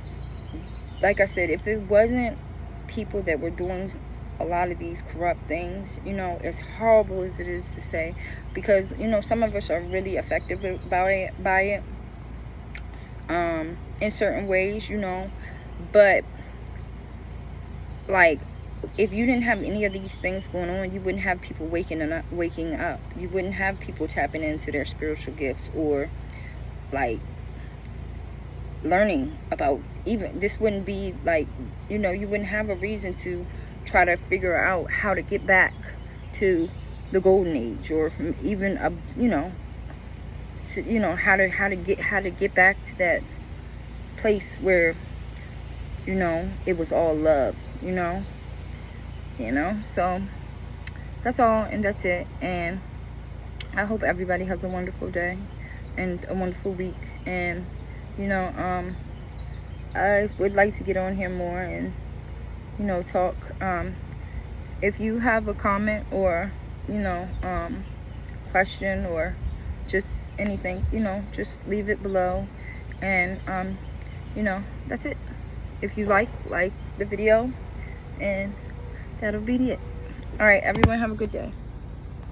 like I said, if it wasn't people that were doing a lot of these corrupt things, you know, as horrible as it is to say, because you know, some of us are really affected by it, in certain ways, you know. But like, if you didn't have any of these things going on, you wouldn't have people waking up. You wouldn't have people tapping into their spiritual gifts, or like learning about, even this wouldn't be like, you know, you wouldn't have a reason to try to figure out how to get back to the golden age, or even a, you know, to, you know, how to get back to that place where, you know, it was all love, you know. So that's all, and that's it. And I hope everybody has a wonderful day and a wonderful week. And you know, I would like to get on here more and, you know, talk. If you have a comment, or you know, question, or just anything, you know, just leave it below. And you know, that's it. If you like the video, and that'll be it. All right, everyone, have a good day.